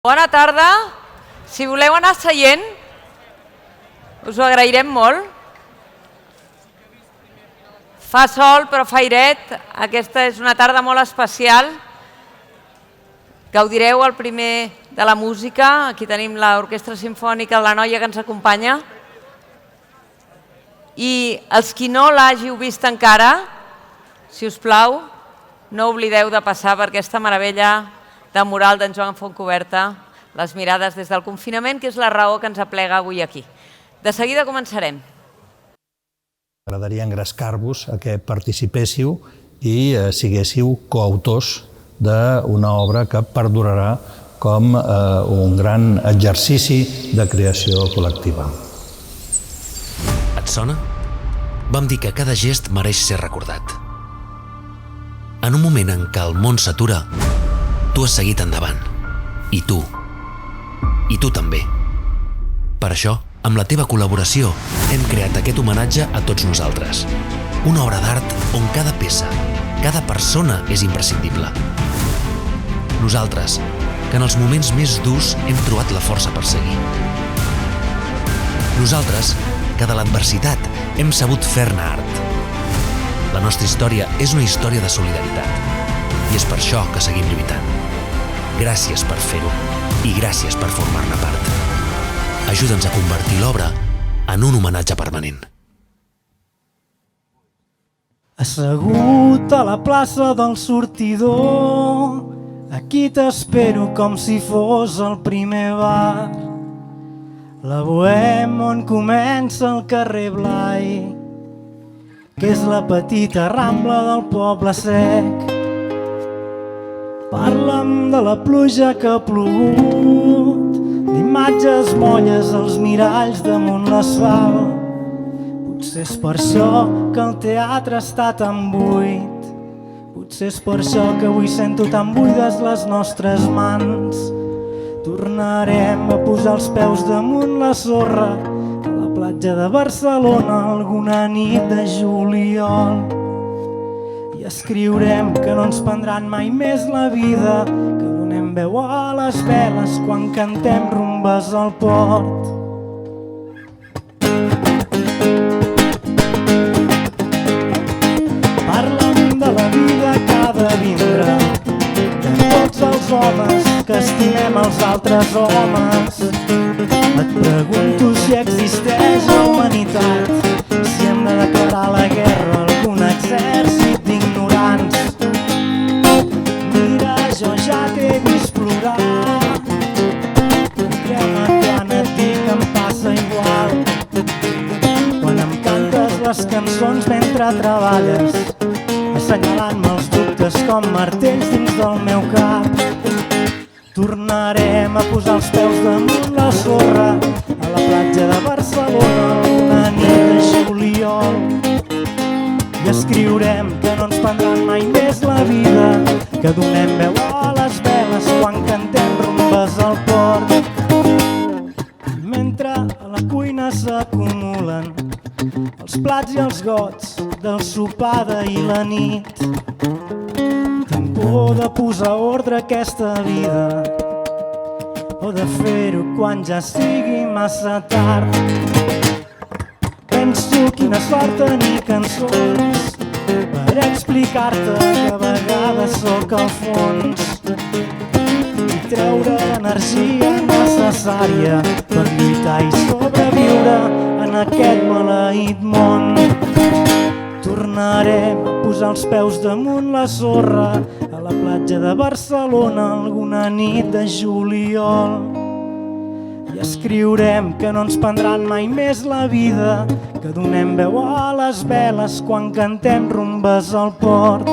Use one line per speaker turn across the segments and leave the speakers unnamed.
Bona tarda. Si voleu anar seient, us ho agrairem molt. Fa sol, però fa airet. Aquesta és una tarda molt especial. Gaudireu el primer de la música. Aquí tenim l'Orquestra Simfònica de la Noia que ens acompanya. I els qui no l'hàgiu vist encara, si us plau, no oblideu de passar per aquesta meravella de mural d'en Joan Fontcoberta, les mirades des del confinament, que és la raó que ens aplega avui aquí. De seguida començarem.
M'agradaria engrescar-vos a que participéssiu i siguéssiu coautors d'una obra que perdurarà com un gran exercici de creació col·lectiva.
Et sona? Vam dir que cada gest mereix ser recordat. En un moment en què el món s'atura, tu has seguit endavant. I tu. I tu també. Per això, amb la teva col·laboració, hem creat aquest homenatge a tots nosaltres. Una obra d'art on cada peça, cada persona és imprescindible. Nosaltres, que en els moments més durs hem trobat la força per seguir. Nosaltres, que de l'adversitat hem sabut fer-ne art. La nostra història és una història de solidaritat i és per això que seguim lluitant. Gràcies per fer-ho i gràcies per formar-ne part. Ajuda'ns a convertir l'obra en un homenatge permanent.
Assegut a la plaça del sortidor, aquí t'espero com si fos el primer bar. La Bohème on comença el carrer Blai, que és la petita rambla del poble sec. Parla'm de la pluja que ha plogut, d'imatges molles als miralls damunt l'asfalt. Potser és per això que el teatre està tan buit. Potser és per això que avui sento tan buides les nostres mans. Tornarem a posar els peus damunt la sorra a la platja de Barcelona alguna nit de juliol. I escriurem que no ens prendran mai més la vida, que donem veu a les veles quan cantem rumbes al port. Parla'm de la vida que ha de vindre, de tots els homes que estimem els altres homes. Et pregunto si existeix la humanitat, si hem de declarar la guerra a algun exèrcit d'ignorants. Mira, jo ja t'he vist plorar, creu-me quan et dic que em passa igual. Quan em cantes les cançons mentre treballes, assenyalant-me els dubtes com martells dins del meu cap. Tornarem a posar els peus damunt la sorra a la platja de Barcelona una nit de juliol. I escriurem que no ens prendran mai més la vida, que donem veu a les veles quan cantem rumbes al port. Mentre a la cuina s'acumulen els plats i els gots del sopar d'ahir la nit, tinc por de posar ordre a aquesta vida o de fer-ho quan ja sigui massa tard. Penso quina sort tenir cançons per explicar-te que a vegades sóc al fons i treure l'energia necessària per lluitar i sobreviure en aquest maleït món. Tornarem a posar els peus damunt la sorra a la platja de Barcelona alguna nit de juliol. I escriurem que no ens prendran mai més la vida, que donem veu a les veles quan cantem rumbes al port.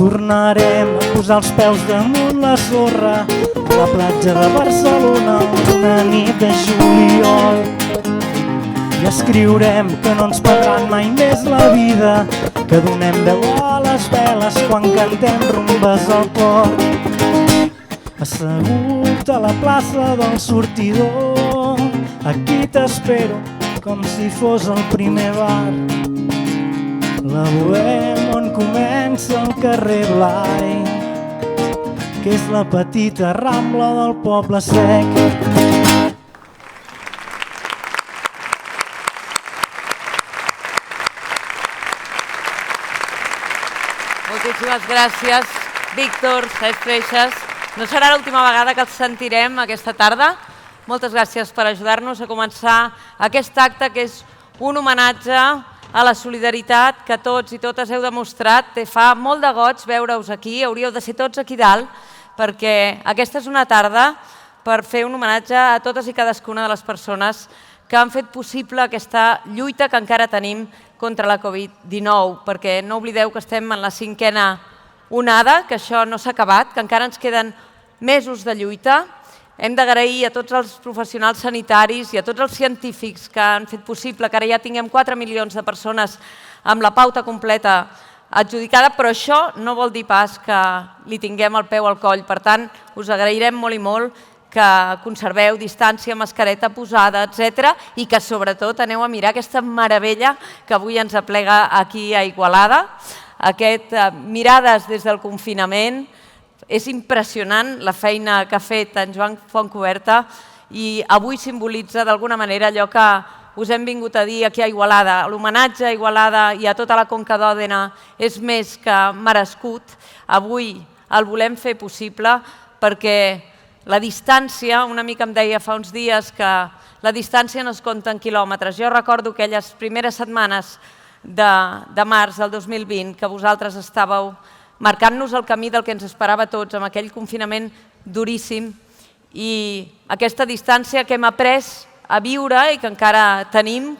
Tornarem a posar els peus damunt la sorra a la platja de Barcelona una nit de juliol. I escriurem que no ens prendran mai més la vida, que donem veu a les veles quan cantem rumbes al port. Assegut a la plaça del sortidor, aquí t'espero com si fos el primer bar. La Bohème on comença el carrer Blai, que és la petita Rambla del Poble Sec.
Moltíssimes gràcies, Víctor, Cesc Freixas. No serà l'última vegada que els sentirem aquesta tarda. Moltes gràcies per ajudar-nos a començar aquest acte que és un homenatge a la solidaritat que tots i totes heu demostrat. Fa molt de goig veure-us aquí, hauríeu de ser tots aquí dalt, perquè aquesta és una tarda per fer un homenatge a totes i cadascuna de les persones que han fet possible aquesta lluita que encara tenim contra la Covid-19, perquè no oblideu que estem en la 5a onada, que això no s'ha acabat, que encara ens queden mesos de lluita. Hem d'agrair a tots els professionals sanitaris i a tots els científics que han fet possible que ara ja tinguem 4 milions de persones amb la pauta completa adjudicada, però això no vol dir pas que li tinguem el peu al coll. Per tant, us agrairem molt i molt que conserveu distància, mascareta posada, etc. I que sobretot aneu a mirar aquesta meravella que avui ens aplega aquí a Igualada. Mirades des del confinament. És impressionant la feina que ha fet en Joan Fontcuberta i avui simbolitza d'alguna manera allò que us hem vingut a dir aquí a Igualada. L'homenatge a Igualada i a tota la Conca d'Òdena és més que merescut. Avui el volem fer possible perquè la distància, una mica em deia fa uns dies que la distància no es compta en quilòmetres. Jo recordo aquelles primeres setmanes de març del 2020 que vosaltres estàveu marcant-nos el camí del que ens esperava a tots amb aquell confinament duríssim i aquesta distància que hem après a viure i que encara tenim.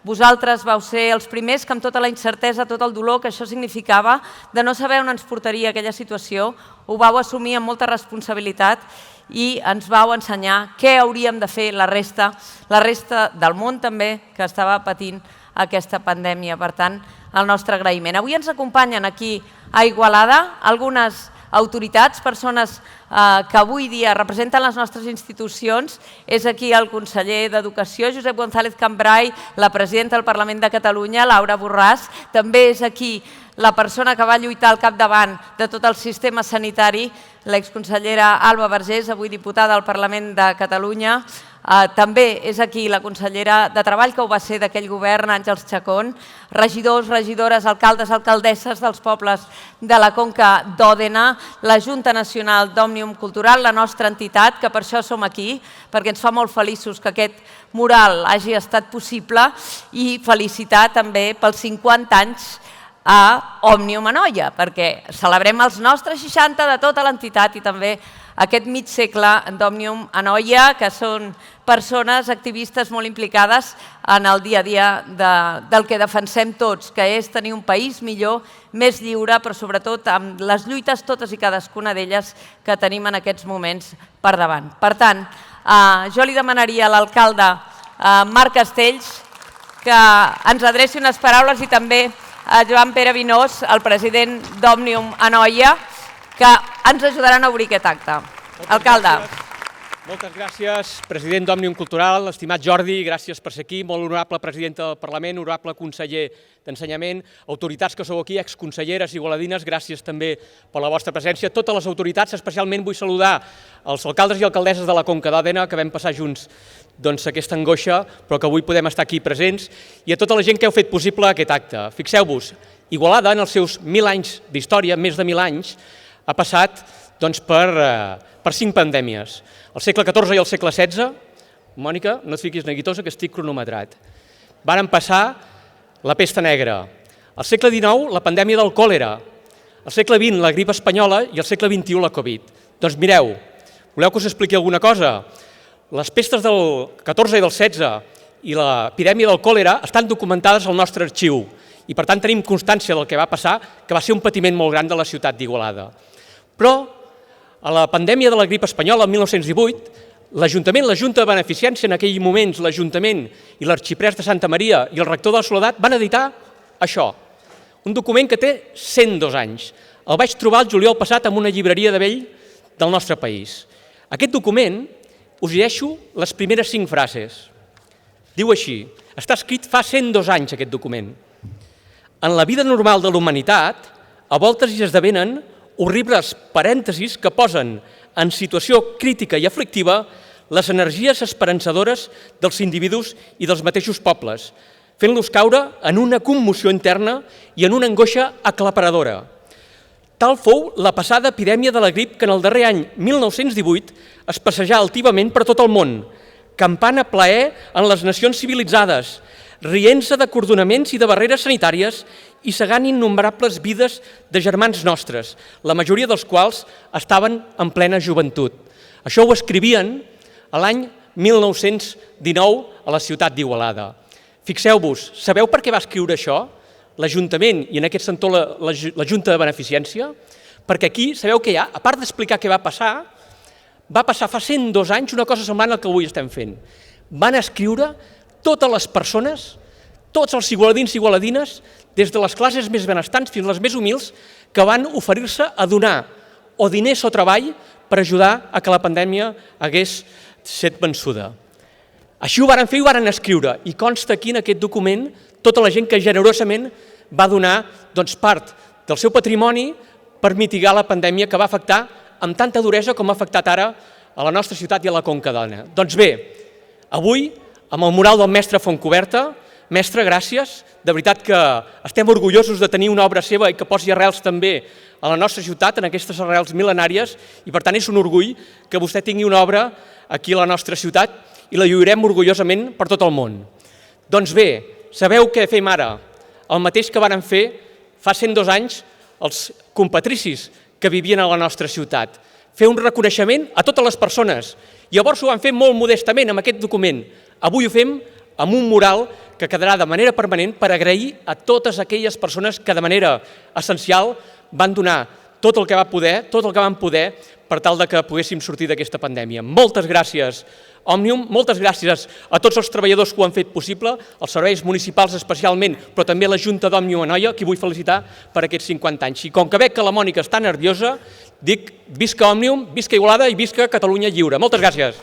Vosaltres vau ser els primers que amb tota la incertesa, tot el dolor que això significava, de no saber on ens portaria aquella situació, ho vau assumir amb molta responsabilitat i ens vau ensenyar què hauríem de fer la resta del món també que estava patint aquesta pandèmia. Per tant, el nostre agraïment. Avui ens acompanyen aquí a Igualada algunes autoritats, persones que avui dia representen les nostres institucions. És aquí el conseller d'Educació, Josep González Cambray, la presidenta del Parlament de Catalunya, Laura Borràs. També és aquí la persona que va lluitar al capdavant de tot el sistema sanitari, l'exconsellera Alba Vergés, avui diputada al Parlament de Catalunya. També és aquí la consellera de Treball, que ho va ser d'aquell govern, Àngels Chacón, regidors, regidores, alcaldes, alcaldesses dels pobles de la Conca d'Òdena, la Junta Nacional d'Òmnium Cultural, la nostra entitat, que per això som aquí, perquè ens fa molt feliços que aquest mural hagi estat possible, i felicitar també pels 50 anys a Òmnium Anoia, perquè celebrem els nostres 60 de tota l'entitat i també aquest mig segle d'Òmnium Anoia, que són persones activistes molt implicades en el dia a dia del que defensem tots, que és tenir un país millor, més lliure, però sobretot amb les lluites totes i cadascuna d'elles que tenim en aquests moments per davant. Per tant, jo li demanaria a l'alcalde Marc Castells que ens adreci unes paraules i també a Joan Pere Vinós, el president d'Òmnium Anoia, que ens ajudaran a obrir aquest acte. Alcalde.
Moltes gràcies, president d'Òmnium Cultural, estimat Jordi, gràcies per ser aquí, molt honorable president del Parlament, honorable conseller d'Ensenyament, autoritats que sou aquí, exconselleres igualadines, gràcies també per la vostra presència. Totes les autoritats, especialment vull saludar els alcaldes i alcaldesses de la Conca d'Òdena, que vam passar junts aquesta angoixa, però que avui podem estar aquí presents, i a tota la gent que heu fet possible aquest acte. Fixeu-vos, Igualada, en els seus 1.000 anys d'història, més de 1.000 anys, ha passat per 5 pandèmies. El segle XIV i el segle XVI, Mònica, no et fiquis neguitosa, que estic cronometrat. Varen passar la pesta negra. Al segle XIX, la pandèmia del còlera. Al segle XX, la grip espanyola, i al segle XXI, la Covid. Doncs mireu, voleu que us expliqui alguna cosa? Les pestes del XIV i del XVI i l'epidèmia del còlera estan documentades al nostre arxiu i per tant tenim constància del que va passar, que va ser un patiment molt gran de la ciutat d'Igualada. Però a la pandèmia de la grip espanyola, el 1918, l'Ajuntament, la Junta de Beneficència, en aquells moments l'Ajuntament i l'Arxiprès de Santa Maria i el rector de la Soledat van editar això, un document que té 102 anys. El vaig trobar el juliol passat en una llibreria de vell del nostre país. Aquest document, us llegeixo les primeres 5 frases. Diu així, està escrit fa 102 anys aquest document. En la vida normal de la humanitat, a voltes hi esdevenen horribles parèntesis que posen en situació crítica i aflictiva les energies esperançadores dels individus i dels mateixos pobles, fent-los caure en una commoció interna i en una angoixa aclaparadora. Tal fou la passada epidèmia de la grip que en el darrer any 1918 es passejà altivament per tot el món, campant a plaer en les nacions civilitzades, rient-se de cordonaments i de barreres sanitàries i segant innombrables vides de germans nostres, la majoria dels quals estaven en plena joventut. Això ho escrivien a l'any 1919 a la ciutat d'Igualada. Fixeu-vos, sabeu per què va escriure això? L'Ajuntament, i en aquest sector la Junta de Beneficència, perquè aquí sabeu què hi ha? A part d'explicar què va passar fa 102 anys una cosa semblant al que avui estem fent. Van escriure totes les persones, tots els igualadins i igualadines, des de les classes més benestants fins a les més humils, que van oferir-se a donar o diners o treball per ajudar a que la pandèmia hagués set vençuda. Així ho varen fer i ho varen escriure, i consta aquí en aquest document tota la gent que generosament va donar part del seu patrimoni per mitigar la pandèmia que va afectar amb tanta duresa com ha afectat ara a la nostra ciutat i a la Conca d'Ona. Doncs bé, avui, amb el mural del mestre Fontcoberta, mestre, gràcies, de veritat que estem orgullosos de tenir una obra seva i que posi arrels també a la nostra ciutat, en aquestes arrels mil·lenàries, i per tant és un orgull que vostè tingui una obra aquí a la nostra ciutat i la lluirem orgullosament per tot el món. Doncs bé, sabeu què fem ara? El mateix que varen fer fa 102 anys els compatricis que vivien a la nostra ciutat. Fer un reconeixement a totes les persones. Llavors ho van fer molt modestament amb aquest document. Avui ho fem amb un mural que quedarà de manera permanent per agrair a totes aquelles persones que de manera essencial van donar tot el que van poder per tal que poguéssim sortir d'aquesta pandèmia. Moltes gràcies, Òmnium, moltes gràcies a tots els treballadors que ho han fet possible, els serveis municipals especialment, però també la Junta d'Òmnium Anoia, qui vull felicitar per aquests 50 anys. I com que veig que la Mònica està nerviosa, dic visca Òmnium, visca Igualada i visca Catalunya Lliure. Moltes gràcies.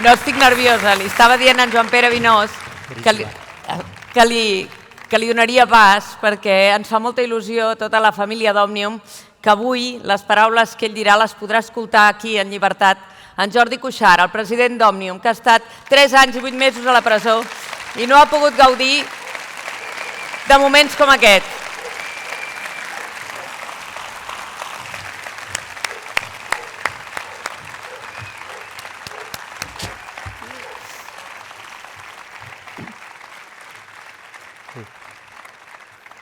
No estic nerviosa, li estava dient a en Joan Pere Vinós que li donaria pas perquè ens fa molta il·lusió tota la família d'Òmnium que avui les paraules que ell dirà les podrà escoltar aquí en llibertat en Jordi Cuixart, el president d'Òmnium, que ha estat 3 anys i 8 mesos a la presó i no ha pogut gaudir de moments com aquest.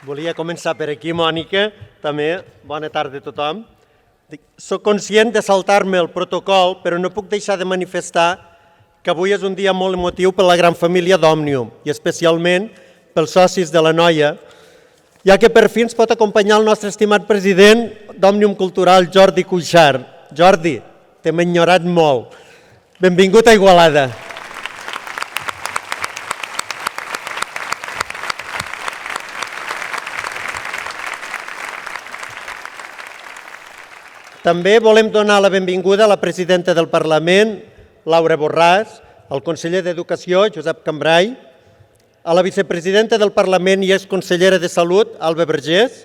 Volia començar per aquí, Mònica, també. Bona tarda a tothom. Soc conscient de saltar-me el protocol, però no puc deixar de manifestar que avui és un dia molt emotiu per la gran família d'Òmnium i especialment pels socis de l'Anoia, ja que per fi ens pot acompanyar el nostre estimat president d'Òmnium Cultural, Jordi Cuixart. Jordi, t'hem enyorat molt. Benvingut a Igualada. També volem donar la benvinguda a la presidenta del Parlament, Laura Borràs, al conseller d'Educació, Josep Cambray, a la vicepresidenta del Parlament i exconsellera de Salut, Alba Vergés,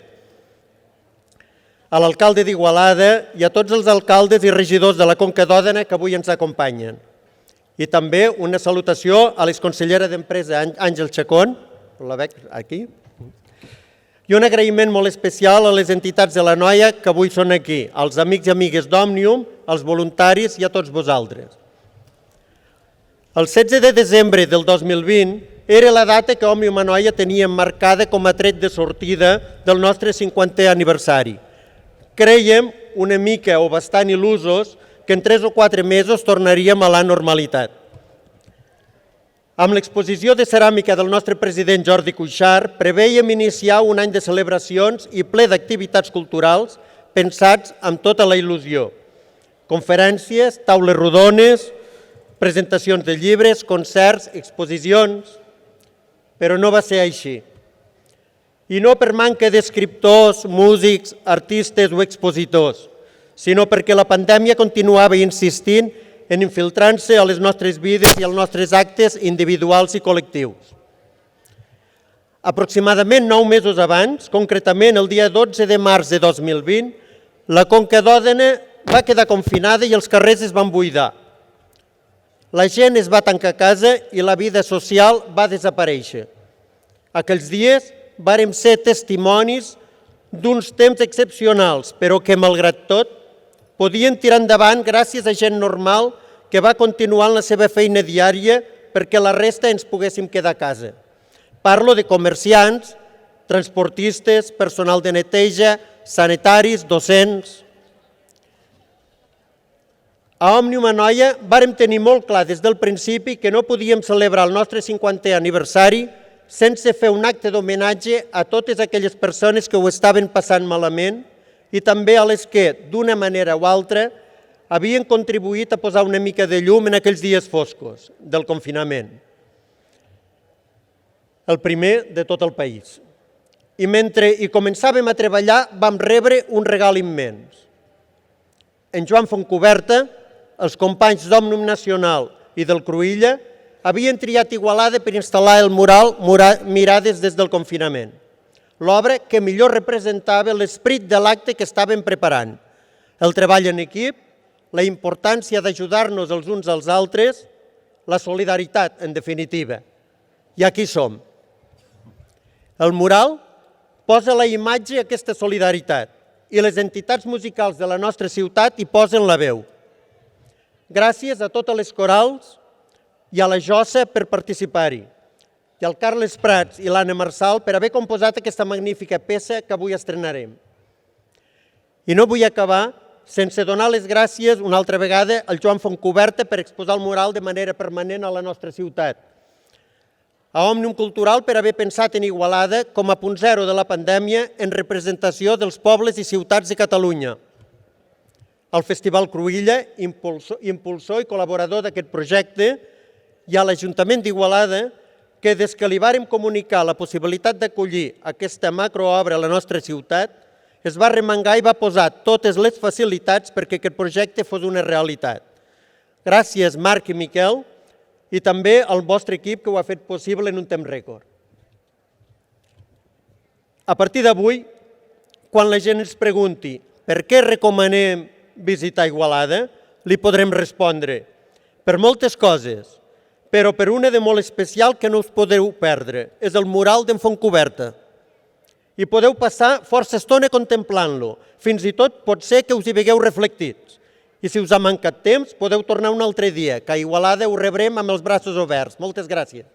a l'alcalde d'Igualada i a tots els alcaldes i regidors de la Conca d'Òdena que avui ens acompanyen. I també una salutació a l'exconsellera d'Empresa, Àngel Chacón, la veig aquí, i un agraïment molt especial a les entitats de l'Anoia que avui són aquí, als amics i amigues d'Òmnium, als voluntaris i a tots vosaltres. El 16 de desembre del 2020 era la data que Òmnium Anoia tenia marcada com a tret de sortida del nostre 50è aniversari. Crèiem una mica o bastant il·lusos que en 3 o 4 mesos tornaríem a la normalitat. Amb l'exposició de ceràmica del nostre president Jordi Cuixart, preveiem iniciar un any de celebracions i ple d'activitats culturals pensats amb tota la il·lusió. Conferències, taules rodones, presentacions de llibres, concerts, exposicions, però no va ser així. I no per manca d'escriptors, músics, artistes o expositors, sinó perquè la pandèmia continuava insistint en infiltrant-se a les nostres vides i als nostres actes individuals i col·lectius. Aproximadament 9 mesos abans, concretament el dia 12 de març de 2020, la Conca d'Òdena va quedar confinada i els carrers es van buidar. La gent es va tancar a casa i la vida social va desaparèixer. Aquells dies vàrem ser testimonis d'uns temps excepcionals, però que, malgrat tot, podien tirar endavant gràcies a gent normal que va continuar en la seva feina diària perquè la resta ens poguéssim quedar a casa. Parlo de comerciants, transportistes, personal de neteja, sanitaris, docents. A Òmnium Anoia vàrem tenir molt clar des del principi que no podíem celebrar el nostre 50è aniversari sense fer un acte d'homenatge a totes aquelles persones que ho estaven passant malament i també a les que, d'una manera o altra, havien contribuït a posar una mica de llum en aquells dies foscos del confinament. El primer de tot el país. I mentre hi començàvem a treballar vam rebre un regal immens. En Joan Fontcuberta, els companys d'Òmnium Nacional i del Cruïlla havien triat Igualada per instal·lar el mural Mirades des del confinament, l'obra que millor representava l'esperit de l'acte que estàvem preparant, el treball en equip, la importància d'ajudar-nos els uns als altres, la solidaritat, en definitiva. I aquí som. El mural posa la imatge a aquesta solidaritat i les entitats musicals de la nostra ciutat hi posen la veu. Gràcies a totes les corals i a la Jossa per participar-hi, i al Carles Prats i l'Anna Marçal per haver composat aquesta magnífica peça que avui estrenarem. I no vull acabar sense donar les gràcies una altra vegada al Joan Fontcuberta per exposar el mural de manera permanent a la nostra ciutat, a Òmnium Cultural per haver pensat en Igualada com a punt zero de la pandèmia en representació dels pobles i ciutats de Catalunya, al Festival Cruïlla, impulsor i col·laborador d'aquest projecte, i a l'Ajuntament d'Igualada, que des que li vàrem comunicar la possibilitat d'acollir aquesta macroobra a la nostra ciutat, es va remengar i va posar totes les facilitats perquè aquest projecte fos una realitat. Gràcies, Marc i Miquel, i també al vostre equip que ho ha fet possible en un temps rècord. A partir d'avui, quan la gent ens pregunti per què recomanem visitar Igualada, li podrem respondre per moltes coses, però per una de molt especial que no us podeu perdre, és el mural d'en Fontcuberta. I podeu passar força estona contemplant-lo, fins i tot pot ser que us hi vegueu reflectits. I si us ha mancat temps, podeu tornar un altre dia, que a Igualada ho rebrem amb els braços oberts. Moltes gràcies.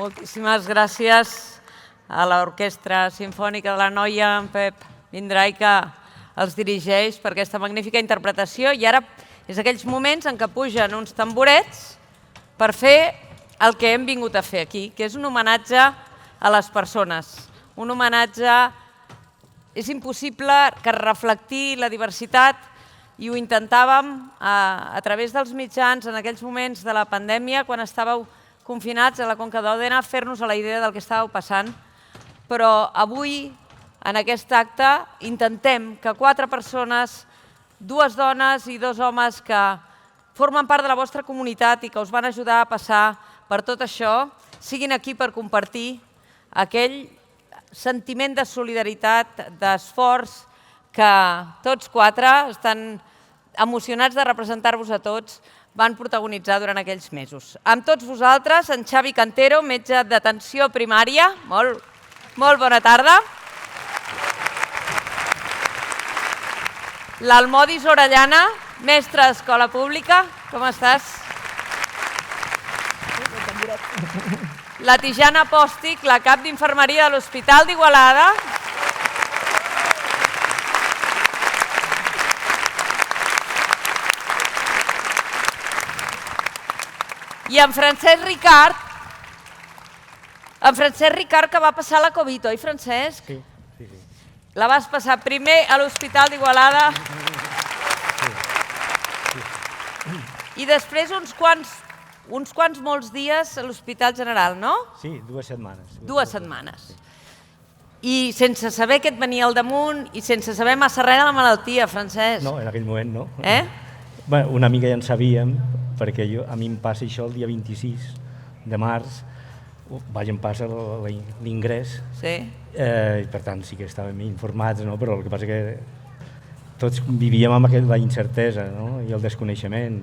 Moltíssimes gràcies a l'Orquestra Simfònica de la Noia, en Pep Vindrai, que els dirigeix per aquesta magnífica interpretació. I ara és aquells moments en què pugen uns tamborets per fer el que hem vingut a fer aquí, que és un homenatge a les persones. Un homenatge... És impossible que reflectir la diversitat i ho intentàvem a través dels mitjans en aquells moments de la pandèmia, quan estàveu confinats a la Conca d'Òdena, fer-nos a la idea del que estàveu passant. Però avui, en aquest acte, intentem que 4 persones, 2 dones i 2 homes que formen part de la vostra comunitat i que us van ajudar a passar per tot això, siguin aquí per compartir aquell sentiment de solidaritat, d'esforç, que tots 4 estan emocionats de representar-vos a tots, van protagonitzar durant aquells mesos. Amb tots vosaltres, en Xavi Cantero, metge d'atenció primària. Molt bona tarda. L'Almodis Orellana, mestre d'escola pública. Com estàs? La Tijana Pòstic, la cap d'infermeria de l'Hospital d'Igualada. I en Francesc Ricard. En Francesc Ricard, que va passar la Covid, oi, Francesc?
Sí.
La vas passar primer a l'Hospital d'Igualada i després uns quants molts dies a l'Hospital General, no?
Sí, 2 setmanes.
2 setmanes. I sense saber què et venia al damunt i sense saber massa res de la malaltia, Francesc.
No, en aquell moment no.
Eh?
Una mica ja en sabíem, perquè a mi em passa això el dia 26 de març, em passa l'ingrés,
Sí.
i per tant sí que estàvem informats, no? Però el que passa que tots vivíem amb la incertesa, no? I el desconeixement.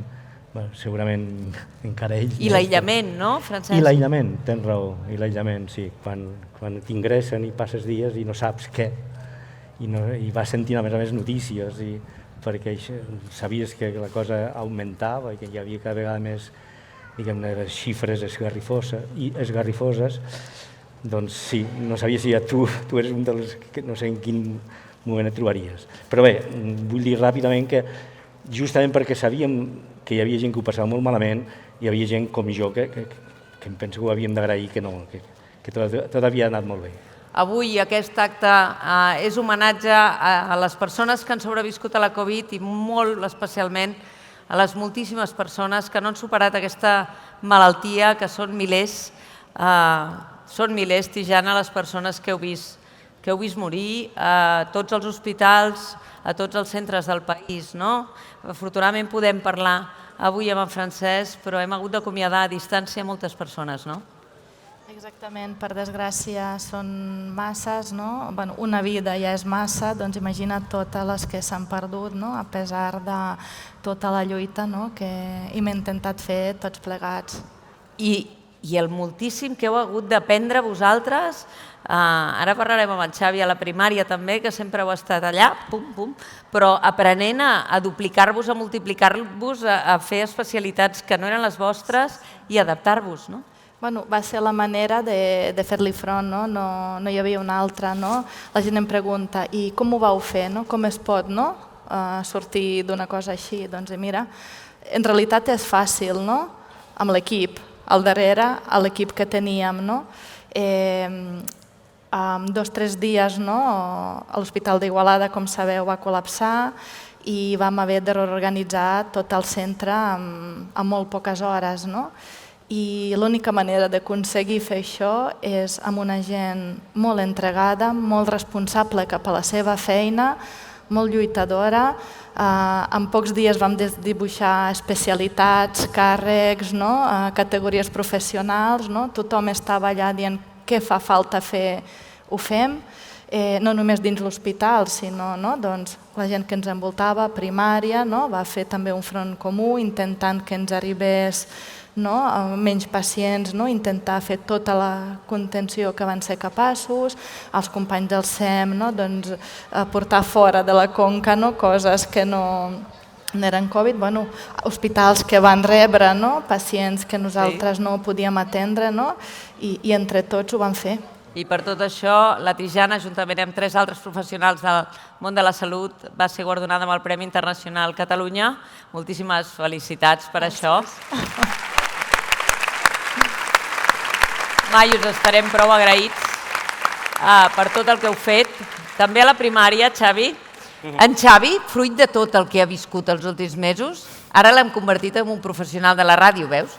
Segurament encara ells...
I l'aïllament, no, Francesc?
I l'aïllament, tens raó, i l'aïllament, sí. Quan t'ingressen i passes dies i no saps què, i vas sentint a més notícies, perquè sabies que la cosa augmentava i que hi havia cada vegada més, diguem-ne, xifres esgarrifoses, doncs sí, no sabia si tu eres un dels que no sé en quin moment et trobaries. Però bé, vull dir ràpidament que justament perquè sabíem que hi havia gent que ho passava molt malament, hi havia gent com jo que em penso que ho havíem d'agrair, que tot havia anat molt bé.
Avui aquest acte és homenatge a les persones que han sobreviscut a la Covid i molt especialment a les moltíssimes persones que no han superat aquesta malaltia, que són milers. Són milers, Tijana, les persones que heu vist morir a tots els hospitals, a tots els centres del país, no? Afortunadament podem parlar avui amb en Francesc, però hem hagut d'acomiadar a distància moltes persones, no?
Exactament, per desgràcia són masses, no? Una vida ja és massa, doncs imagina't totes les que s'han perdut, no? A pesar de tota la lluita que hem intentat fer tots plegats.
I el moltíssim que heu hagut d'aprendre vosaltres, ara parlarem amb en Xavi a la primària també, que sempre heu estat allà, però aprenent a duplicar-vos, a multiplicar-vos, a fer especialitats que no eren les vostres i adaptar-vos, no?
Va ser la manera de fer-li front, no hi havia una altra. La gent em pregunta, i com ho vau fer? Com es pot sortir d'una cosa així? Doncs mira, en realitat és fàcil, amb l'equip, al darrere, l'equip que teníem. En 2 o 3 dies l'Hospital d'Igualada, com sabeu, va col·lapsar i vam haver de reorganitzar tot el centre en molt poques hores. I l'única manera d'aconseguir fer això és amb una gent molt entregada, molt responsable cap a la seva feina, molt lluitadora. En pocs dies vam dibuixar especialitats, càrrecs, categories professionals. Tothom estava allà dient què fa falta fer, ho fem. No només dins l'hospital, sinó la gent que ens envoltava, primària, va fer també un front comú intentant que ens arribés menys pacients, intentar fer tota la contenció que van ser capaços, els companys del SEM portar fora de la Conca coses que no no eren Covid, bueno, hospitals que van rebre, no? Pacients que nosaltres no podíem atendre, no? I entre tots ho vam fer.
I per tot això, la Tijana, juntament amb 3 altres professionals del món de la salut, va ser guardonada amb el Premi Internacional Catalunya. Moltíssimes felicitats per això. Mai us estarem prou agraïts per tot el que heu fet. També a la primària, Xavi. En Xavi, fruit de tot el que ha viscut els últims mesos, ara l'hem convertit en un professional de la ràdio, veus?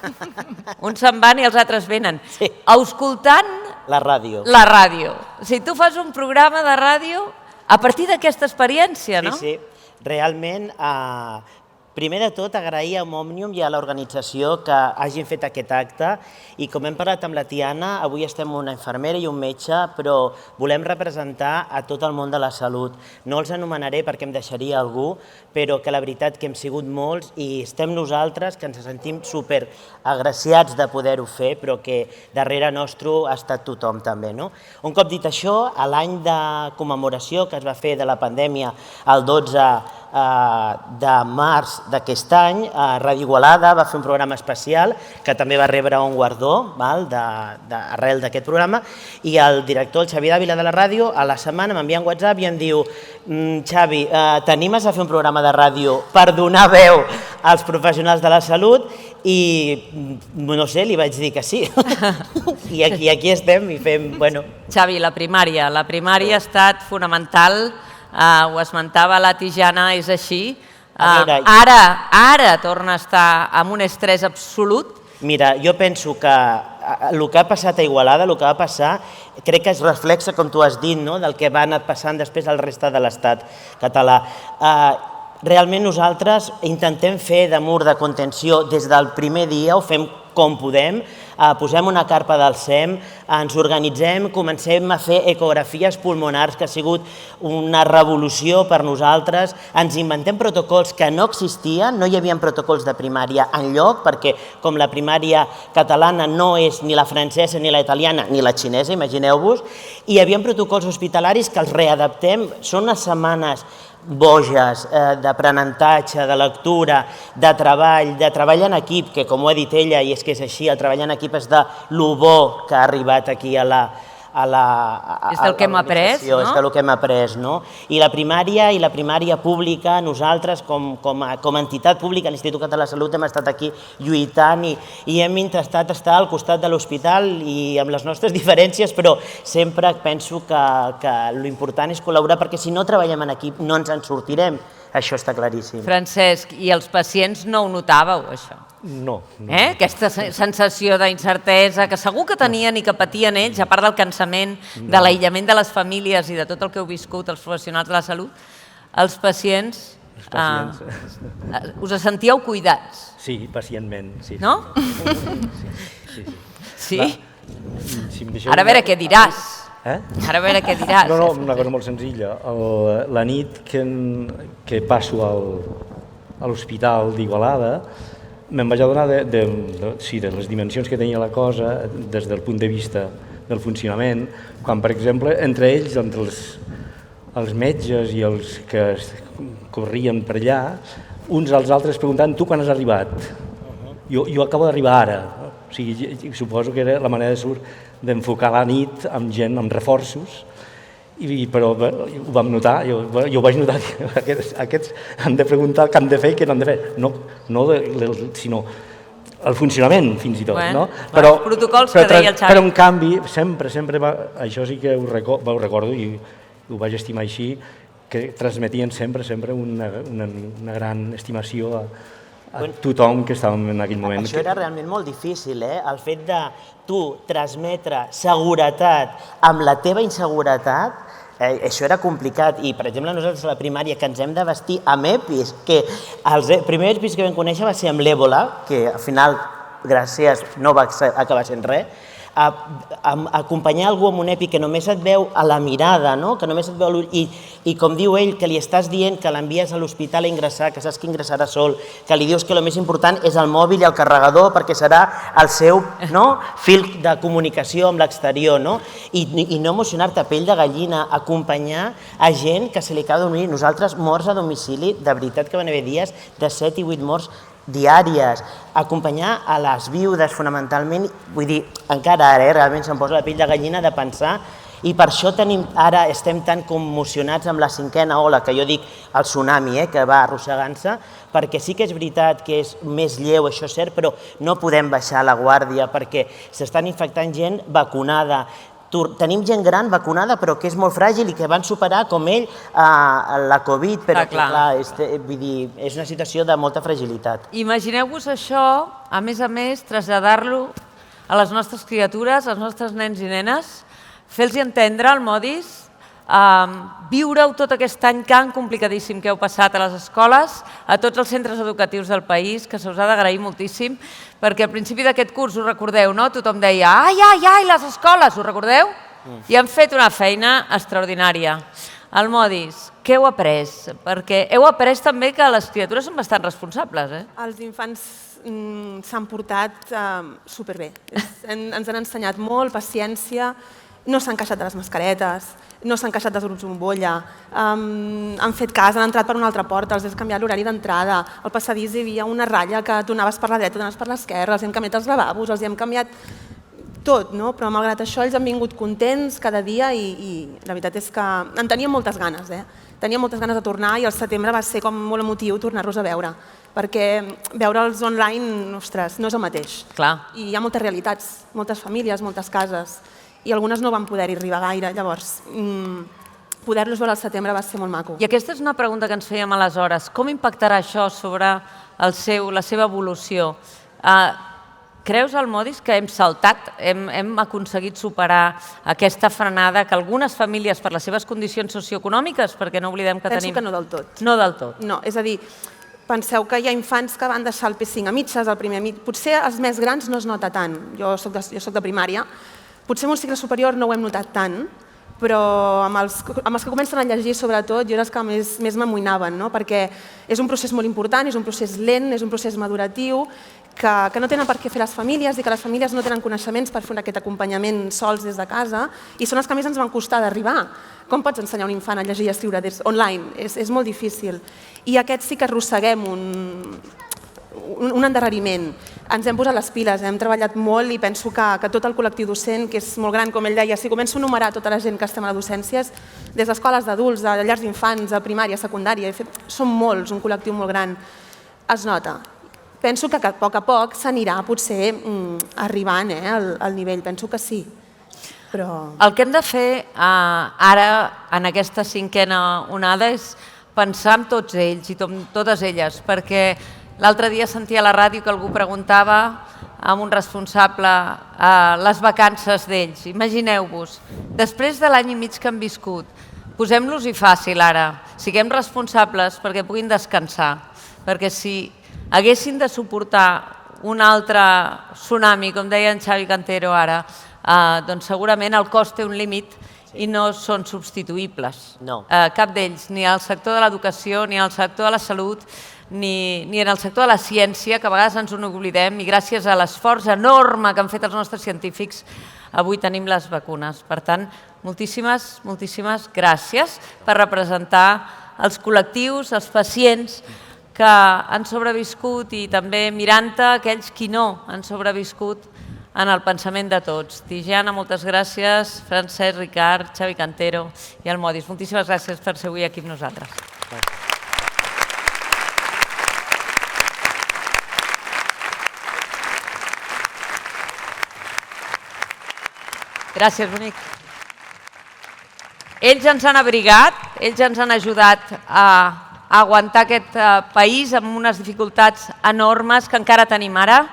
Uns se'n van i els altres venen. Escoltant
la ràdio.
La ràdio. O sigui, tu fas un programa de ràdio a partir d'aquesta experiència, no?
Sí, sí. Realment, primer de tot, agrair a Òmnium i a l'organització que hagin fet aquest acte i com hem parlat amb la Tiana, avui estem una infermera i un metge, però volem representar a tot el món de la salut. No els anomenaré perquè em deixaria algú, però que la veritat que hem sigut molts i estem nosaltres que ens sentim super agraciats de poder-ho fer, però que darrere nostre ha estat tothom també. Un cop dit això, a l'any de commemoració que es va fer de la pandèmia el 12 de març d'aquest any, Ràdio Igualada va fer un programa especial que també va rebre un guardó arrel d'aquest programa i el director, el Xavi Dávila de la ràdio, a la setmana m'envia un WhatsApp i em diu Xavi, t'animes a fer un programa de ràdio per donar veu als professionals de la salut? I no sé, li vaig dir que sí. I aquí estem i fem, bueno...
Xavi, la primària ha estat fonamental. Ho esmentava la Tijana, és així. Ara torna a estar amb un estrès absolut.
Mira, jo penso que el que ha passat a Igualada, el que va passar, crec que es reflexa, com tu has dit, del que va anar passant després al resta de l'estat català. Realment nosaltres intentem fer de mur de contenció des del primer dia, ho fem com podem, posem una carpa del SEM, ens organitzem, comencem a fer ecografies pulmonars, que ha sigut una revolució per nosaltres, ens inventem protocols que no existien, no hi havia protocols de primària enlloc, perquè com la primària catalana no és ni la francesa, ni la italiana, ni la xinesa, imagineu-vos, i hi havia protocols hospitalaris que els readaptem, són unes setmanes boges d'aprenentatge, de lectura, de treball en equip, que com ho ha dit ella, i és que és així, el treball en equip és de lo bo que ha arribat aquí a la...
És del que hem après, no?
És del que hem après, no? I la primària pública, nosaltres com a entitat pública, l'Institut Català de la Salut, hem estat aquí lluitant i hem intentat estar al costat de l'hospital i amb les nostres diferències, però sempre penso que l'important és col·laborar, perquè si no treballem en equip no ens en sortirem. Això està claríssim.
Francesc, i els pacients no ho notàveu, això?
No.
Aquesta sensació d'incertesa que segur que tenien i que patien ells, a part del cansament, de l'aïllament de les famílies i de tot el que heu viscut els professionals de la salut, els pacients us sentíeu cuidats?
Sí, pacientment.
No?
Sí?
Ara a veure què diràs. Ara a veure què diràs.
No, una cosa molt senzilla. La nit que passo a l'hospital d'Igualada me'n vaig adonar de les dimensions que tenia la cosa des del punt de vista del funcionament, quan, per exemple, entre ells, entre els metges i els que corrien per allà, uns als altres preguntant, tu quan has arribat? Jo acabo d'arribar ara. O sigui, suposo que era la manera d'enfocar la nit amb gent, amb reforços, però ho vam notar, jo ho vaig notar, aquests han de preguntar què han de fer i què no han de fer, sinó el funcionament fins i tot.
Els protocols que deia el Xavi.
Però en canvi, sempre, això sí que ho recordo i ho vaig estimar així, que transmetien sempre una gran estimació a tothom que estàvem en aquell moment.
Això era realment molt difícil, el fet de tu transmetre seguretat amb la teva inseguretat, això era complicat. I, per exemple, nosaltres a la primària que ens hem de vestir amb EPIs, que els primers EPIs que vam conèixer va ser amb l'Èbola, que al final, gràcies, no va acabar sent res. acompanyar algú amb un EPI que només et veu a la mirada, que només et veu a l'ull, i com diu ell, que li estàs dient que l'envies a l'hospital a ingressar, que saps que ingressarà sol, que li dius que el més important és el mòbil i el carregador perquè serà el seu fil de comunicació amb l'exterior, i no emocionar-te, pell de gallina, acompanyar a gent que se li acaba de dormir. Nosaltres, morts a domicili, de veritat que van haver dies de 7 i 8 morts diàries, acompanyar a les viudes fonamentalment, vull dir, encara ara realment se'm posa la pell de gallina de pensar, i per això ara estem tan commocionats amb la 5ª ola, que jo dic el tsunami, que va arrossegant-se, perquè sí que és veritat que és més lleu, això és cert, però no podem baixar la guàrdia perquè s'estan infectant gent vacunada. Tenim gent gran vacunada però que és molt fràgil i que van superar, com ell, la Covid, però que clar, és una situació de molta fragilitat.
Imagineu-vos això, a més, traslladar-lo a les nostres criatures, als nostres nens i nenes, fer-los entendre el modis, viure-ho tot aquest any tan complicadíssim que heu passat a les escoles, a tots els centres educatius del país, que se us ha d'agrair moltíssim, perquè al principi d'aquest curs, us recordeu, no? Tothom deia, ai, les escoles, us recordeu? I han fet una feina extraordinària. El modis, què heu après? Perquè heu après també que les criatures són bastant responsables.
Els infants s'han portat superbé. Ens han ensenyat molt, paciència, no s'han queixat de les mascaretes, no s'han queixat dels grups bombolla, han fet cas, han entrat per una altra porta, els hem canviat l'horari d'entrada, al passadís hi havia una ratlla que tu anaves per la dreta, tu anaves per l'esquerra, els hem canviat els lavabos, els hem canviat tot, però malgrat això ells han vingut contents cada dia i la veritat és que en teníem moltes ganes, teníem moltes ganes de tornar i el setembre va ser com molt emotiu tornar-los a veure, perquè veure'ls online, ostres, no és el mateix. I hi ha moltes realitats, moltes famílies, moltes cases, i algunes no van poder-hi arribar gaire, llavors poder-los veure al setembre va ser molt maco.
I aquesta és una pregunta que ens fèiem aleshores, com impactarà això sobre la seva evolució? Creus, Almodis, que hem saltat, hem aconseguit superar aquesta frenada que algunes famílies, per les seves condicions socioeconòmiques, perquè no oblidem que tenim...
Penso que no del tot.
No del tot.
No, és a dir, penseu que hi ha infants que van deixar el P5 a mitges, el primer mig. Potser els més grans no es nota tant, jo soc de primària, potser en un cicle superior no ho hem notat tant, però amb els que comencen a llegir, sobretot, jo era els que més m'amoïnaven, perquè és un procés molt important, és un procés lent, és un procés maduratiu, que no tenen per què fer les famílies i que les famílies no tenen coneixements per fer aquest acompanyament sols des de casa i són els que més ens van costar d'arribar. Com pots ensenyar a un infant a llegir i a escriure online? És molt difícil. I aquests sí que arrosseguem un endarreriment. Ens hem posat les piles, hem treballat molt i penso que tot el col·lectiu docent, que és molt gran, com ell deia, si començo a enumerar tota la gent que estem a la docència, des d'escoles d'adults, de llars d'infants, a primària, a secundària, som molts, un col·lectiu molt gran, es nota. Penso que a poc s'anirà potser arribant al nivell, penso que sí.
El que hem de fer ara, en aquesta 5ª onada, és pensar en tots ells i totes elles, perquè l'altre dia sentia a la ràdio que algú preguntava a un responsable les vacances d'ells. Imagineu-vos, després de l'any i mig que han viscut, posem-los-hi fàcil ara, siguem responsables perquè puguin descansar, perquè si haguessin de suportar un altre tsunami, com deia en Xavi Cantero ara, doncs segurament el cost té un límit i no són substituïbles. Cap d'ells, ni al sector de l'educació, ni al sector de la salut, ni en el sector de la ciència, que a vegades ens ho oblidem, i gràcies a l'esforç enorme que han fet els nostres científics, avui tenim les vacunes. Per tant, moltíssimes gràcies per representar els col·lectius, els pacients que han sobreviscut i també mirant-te aquells qui no han sobreviscut en el pensament de tots. Tijana, moltes gràcies, Francesc, Ricard, Xavi Cantero i Almodis. Moltíssimes gràcies per ser avui aquí amb nosaltres. Gràcies, bonic. Ells ens han abrigat, ells ens han ajudat a aguantar aquest país amb unes dificultats enormes que encara tenim ara.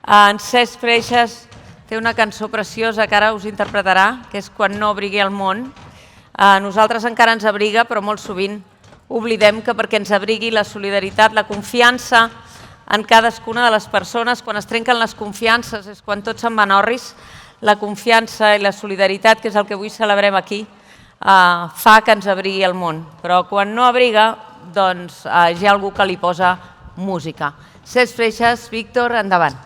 En Cesc Freixas té una cançó preciosa que ara us interpretarà, que és Quan no abrigui el món. A nosaltres encara ens abriga, però molt sovint oblidem que perquè ens abrigui la solidaritat, la confiança en cadascuna de les persones, quan es trenquen les confiances és quan tot se'n va en orris, la confiança i la solidaritat, que és el que avui celebrem aquí, fa que ens abrigui el món. Però quan no abriga, doncs hi ha algú que li posa música. Cesc Freixas, Víctor, endavant.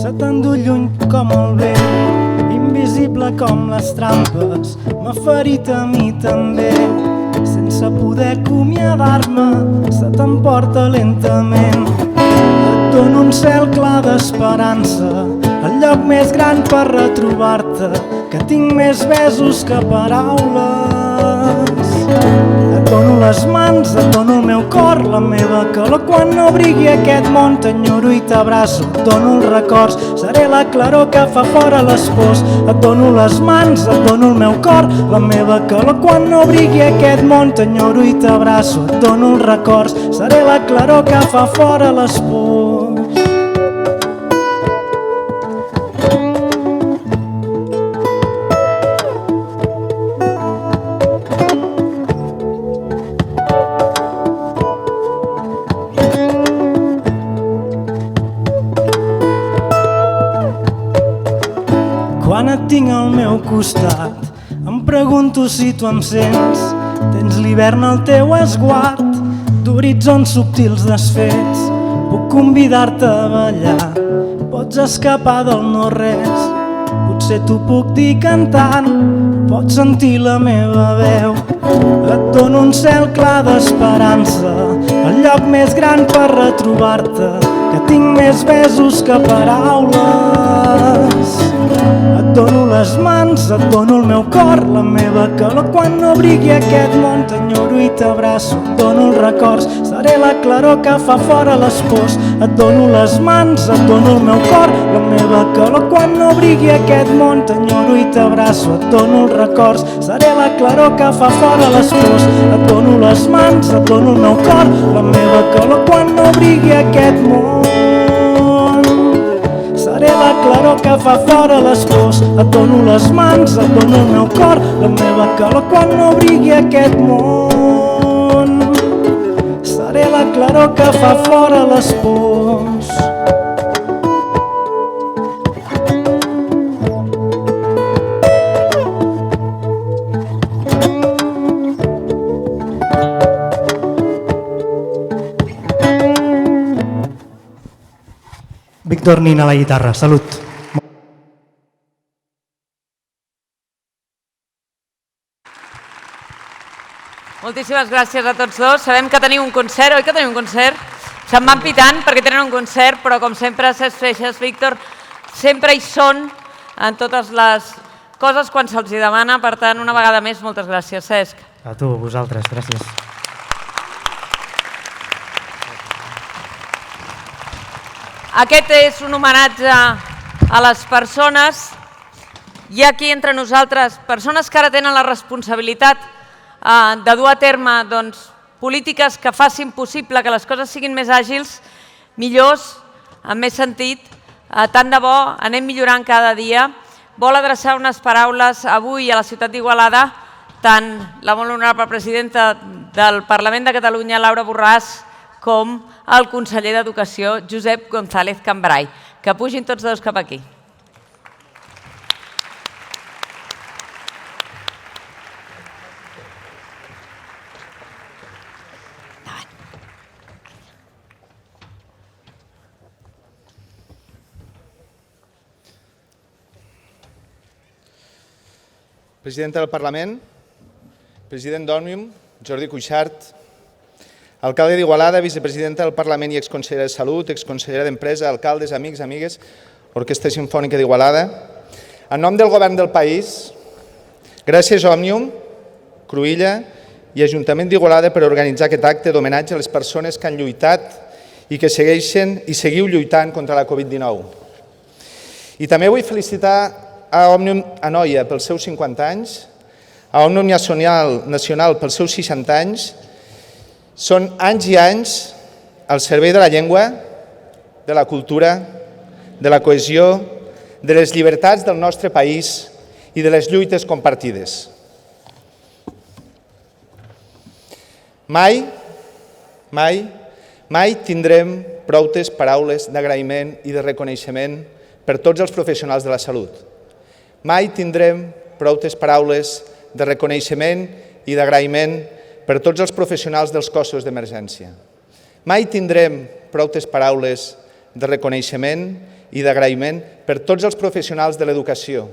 Se t'endú lluny com el vent, invisible com les trampes, m'ha ferit a mi també. Sense poder acomiadar-me, se t'emporta lentament. Et dono un cel clar d'esperança, el lloc més gran per retrobar-te, que tinc més besos que paraules. Et dono les mans, et dono el meu cor, la meva calor. Quan no brigui aquest món t'enyoro i t'abraço. Et dono els records, seré la claror que fa fora les pors. Et dono les mans, et dono el meu cor, la meva calor. Quan no brigui aquest món t'enyoro i t'abraço. Et dono els records, seré la claror que fa fora les pors. Quan et tinc al meu costat, em pregunto si tu em sents. Tens l'hivern al teu esguard, d'horitzons subtils desfets. Puc convidar-te a ballar, pots escapar del no-res. Potser t'ho puc dir cantant, pots sentir la meva veu. Et dono un cel clar d'esperança, el lloc més gran per retrobar-te, que tinc més besos que paraules. Et dono les mans, et dono el meu cor, la meva calor. Quan no brigui aquest món t'enyoro i t'abraço. Et dono els records, seré la claror que fa fora les pors. Et dono les mans, et dono el meu cor, la meva calor. Quan no brigui aquest món t'enyoro i t'abraço. Et dono els records, seré la claror que fa fora les pors. Et dono les mans, et dono el meu cor, la meva calor. Quan no brigui aquest món seré la claror que fa fora les pors. Et dono les mans, et dono el meu cor, la meva calor. Quan no brigui aquest món seré la claror que fa fora les pors. Víctor Nin a la guitarra. Salut.
Moltíssimes gràcies a tots dos. Sabem que teniu un concert, oi que teniu un concert? Se'n van pitant perquè tenen un concert, però com sempre, Cesc Freixas, Víctor, sempre hi són en totes les coses quan se'ls demana. Per tant, una vegada més, moltes gràcies, Cesc.
A tu, vosaltres. Gràcies.
Aquest és un homenatge a les persones. Hi ha aquí entre nosaltres persones que ara tenen la responsabilitat de dur a terme polítiques que facin possible que les coses siguin més àgils, millors, amb més sentit. Tant de bo anem millorant cada dia. Vol adreçar unes paraules avui a la ciutat d'Igualada tant la molt honorable presidenta del Parlament de Catalunya, Laura Borràs, com el conseller d'Educació, Josep González Cambray. Que pugin tots dos cap aquí.
Presidenta del Parlament, president d'Òmnium, Jordi Cuixart, alcalde d'Igualada, vicepresidenta del Parlament i exconsellera de Salut, exconsellera d'Empresa, alcaldes, amics, amigues, Orquestra Simfònica d'Igualada. En nom del govern del país, gràcies Òmnium, Cruïlla i Ajuntament d'Igualada per organitzar aquest acte d'homenatge a les persones que han lluitat i que segueixen i seguiu lluitant contra la Covid-19. I també vull felicitar a Òmnium Anoia pels seus 50 anys, a Òmnium Nacional pels seus 60 anys. Són anys i anys al servei de la llengua, de la cultura, de la cohesió, de les llibertats del nostre país i de les lluites compartides. Mai tindrem proutes paraules d'agraïment i de reconeixement per tots els professionals de la salut. Mai tindrem proutes paraules de reconeixement i d'agraïment per tots els professionals dels cossos d'emergència. Mai tindrem proutes paraules de reconeixement i d'agraïment per tots els professionals de l'educació.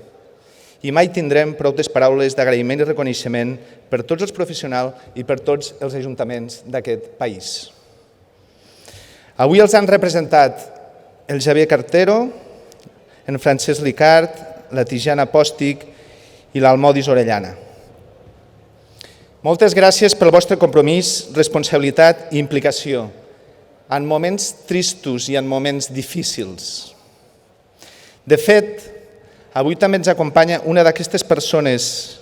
I mai tindrem proutes paraules d'agraïment i reconeixement per tots els professionals i per tots els ajuntaments d'aquest país. Avui els han representat el Xavier Cartero, en Francesc Licart, la Tijana Pòstic i l'Almodis Orellana. Moltes gràcies pel vostre compromís, responsabilitat i implicació en moments tristos i en moments difícils. De fet, avui també ens acompanya una d'aquestes persones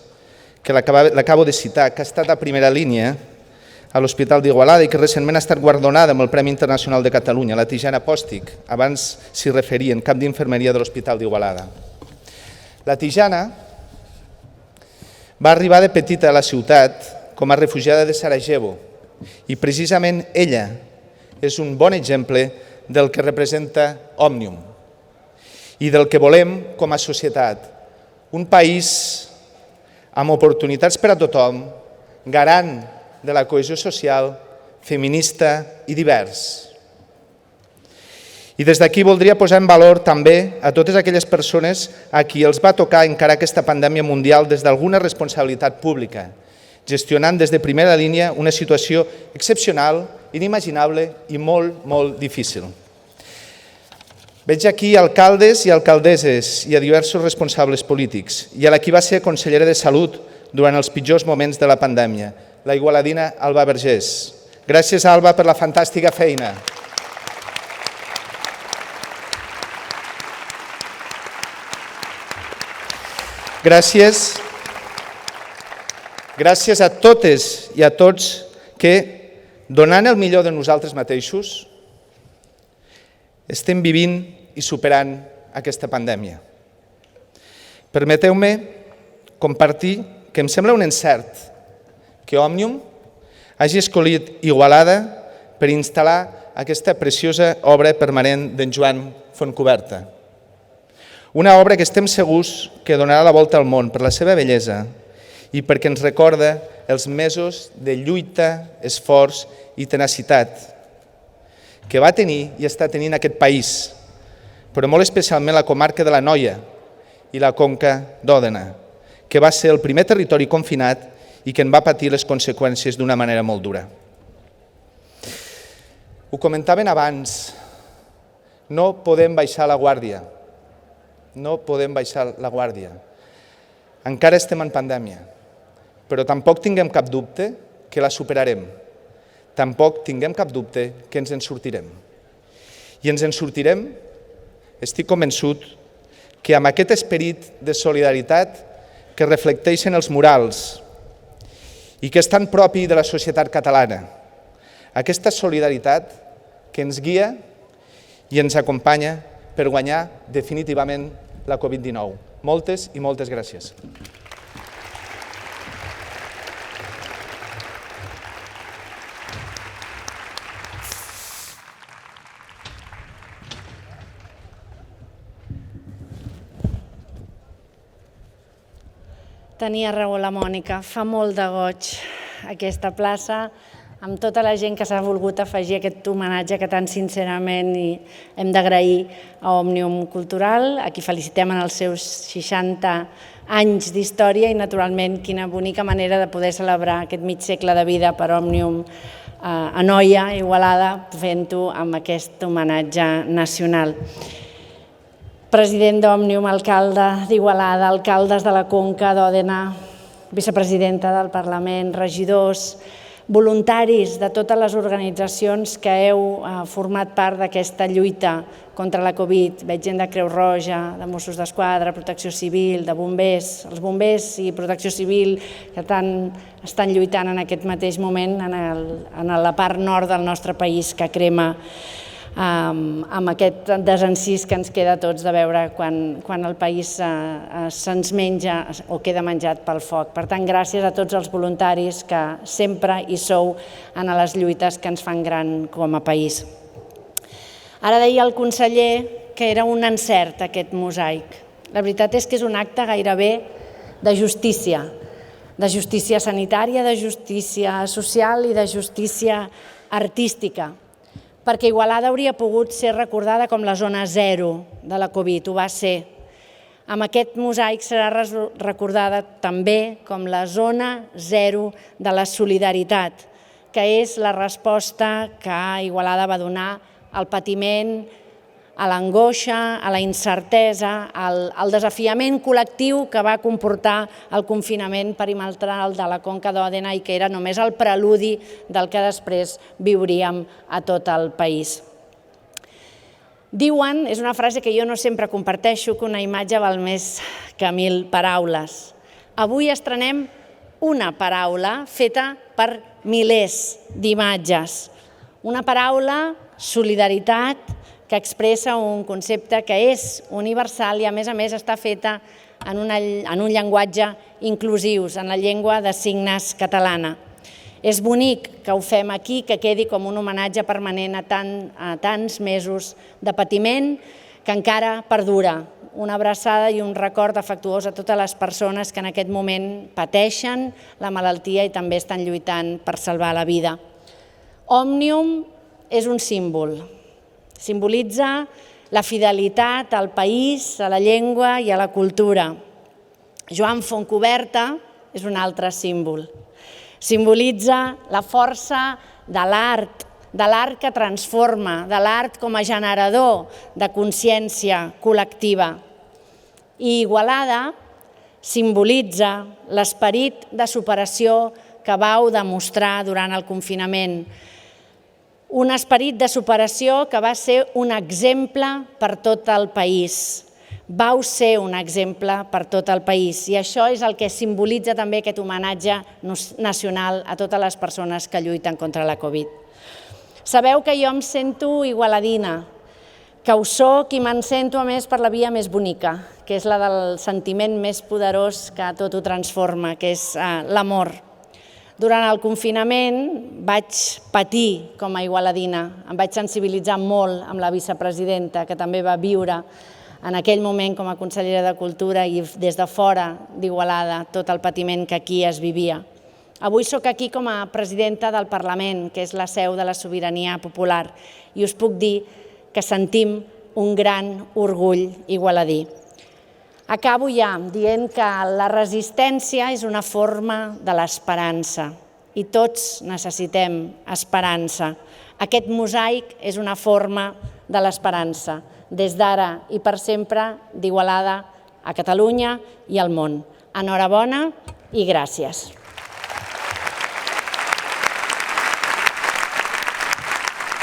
que l'acabo de citar, que ha estat a primera línia a l'Hospital d'Igualada i que recentment ha estat guardonada amb el Premi Internacional de Catalunya, la Tijana Pòstic. Abans s'hi referien, cap d'infermeria de l'Hospital d'Igualada. La Tijana va arribar de petita a la ciutat com a refugiada de Sarajevo i precisament ella és un bon exemple del que representa Òmnium i del que volem com a societat. Un país amb oportunitats per a tothom, garant de la cohesió social, feminista i divers. I des d'aquí voldria posar en valor també a totes aquelles persones a qui els va tocar encarar aquesta pandèmia mundial des d'alguna responsabilitat pública, gestionant des de primera línia una situació excepcional, inimaginable i molt, molt difícil. Veig aquí alcaldes i alcaldesses i a diversos responsables polítics i a la qui va ser consellera de Salut durant els pitjors moments de la pandèmia, la igualadina Alba Vergés. Gràcies, Alba, per la fantàstica feina. Gràcies a totes i a tots que, donant el millor de nosaltres mateixos, estem vivint i superant aquesta pandèmia. Permeteu-me compartir que em sembla un encert que Òmnium hagi escollit Igualada per instal·lar aquesta preciosa obra permanent d'en Joan Fontcuberta. Una obra que estem segurs que donarà la volta al món per la seva bellesa i perquè ens recorda els mesos de lluita, esforç i tenacitat que va tenir i està tenint aquest país, però molt especialment la comarca de l'Anoia i la Conca d'Òdena, que va ser el primer territori confinat i que en va patir les conseqüències d'una manera molt dura. Ho comentaven abans, no podem baixar la guàrdia, Encara estem en pandèmia, però tampoc tinguem cap dubte que la superarem. Tampoc tinguem cap dubte que ens en sortirem. I ens en sortirem, estic convençut, que amb aquest esperit de solidaritat que reflecteixen els murals i que és tan propi de la societat catalana. Aquesta solidaritat que ens guia i ens acompanya per guanyar definitivament la Covid-19. Moltes i moltes gràcies.
Tenia raó la Mònica, fa molt de goig aquesta plaça, amb tota la gent que s'ha volgut afegir a aquest homenatge que tan sincerament hem d'agrair a Òmnium Cultural, a qui felicitem en els seus 60 anys d'història i, naturalment, quina bonica manera de poder celebrar aquest mig segle de vida per Òmnium a Noia, Igualada, fent-ho amb aquest homenatge nacional. President d'Òmnium, alcalde d'Igualada, alcaldes de la Conca d'Òdena, vicepresidenta del Parlament, regidors, voluntaris de totes les organitzacions que heu format part d'aquesta lluita contra la Covid. Veig gent de Creu Roja, de Mossos d'Esquadra, Protecció Civil, de bombers, els bombers i Protecció Civil que estan lluitant en aquest mateix moment en la part nord del nostre país que crema amb aquest desencís que ens queda a tots de veure quan el país se'ns menja o queda menjat pel foc. Per tant, gràcies a tots els voluntaris que sempre hi sou en les lluites que ens fan gran com a país. Ara deia el conseller que era un encert aquest mosaic. La veritat és que és un acte gairebé de justícia sanitària, de justícia social i de justícia artística, perquè Igualada hauria pogut ser recordada com la zona zero de la Covid, ho va ser. Amb aquest mosaic serà recordada també com la zona zero de la solidaritat, que és la resposta que Igualada va donar al patiment, a l'angoixa, a la incertesa, al desafiament col·lectiu que va comportar el confinament perimetral de la Conca d'Òdena i que era només el preludi del que després viuríem a tot el país. Diuen, és una frase que jo no sempre comparteixo, que una imatge val més que 1000 paraules. Avui estrenem una paraula feta per milers d'imatges. Una paraula, solidaritat, que expressa un concepte que és universal i a més està feta en un llenguatge inclusiu, en la llengua de signes catalana. És bonic que ho fem aquí, que quedi com un homenatge permanent a tants mesos de patiment que encara perdura. Una abraçada i un record afectuós a totes les persones que en aquest moment pateixen la malaltia i també estan lluitant per salvar la vida. Òmnium és un símbol. Simbolitza la fidelitat al país, a la llengua i a la cultura. Joan Fontcuberta és un altre símbol. Simbolitza la força de l'art que transforma, de l'art com a generador de consciència col·lectiva. I Igualada simbolitza l'esperit de superació que vau demostrar durant el confinament. Un esperit de superació que va ser un exemple per tot el país. Vau ser un exemple per tot el país i això és el que simbolitza també aquest homenatge nacional a totes les persones que lluiten contra la Covid. Sabeu que jo em sento igualadina, que ho soc i me'n sento a més per la via més bonica, que és la del sentiment més poderós que tot ho transforma, que és l'amor. Durant el confinament vaig patir com a igualadina, em vaig sensibilitzar molt amb la vicepresidenta, que també va viure en aquell moment com a consellera de Cultura i des de fora d'Igualada tot el patiment que aquí es vivia. Avui soc aquí com a presidenta del Parlament, que és la seu de la sobirania popular, i us puc dir que sentim un gran orgull igualadí. Acabo ja dient que la resistència és una forma de l'esperança i tots necessitem esperança. Aquest mosaic és una forma de l'esperança, des d'ara i per sempre d'Igualada a Catalunya i al món. Enhorabona i gràcies.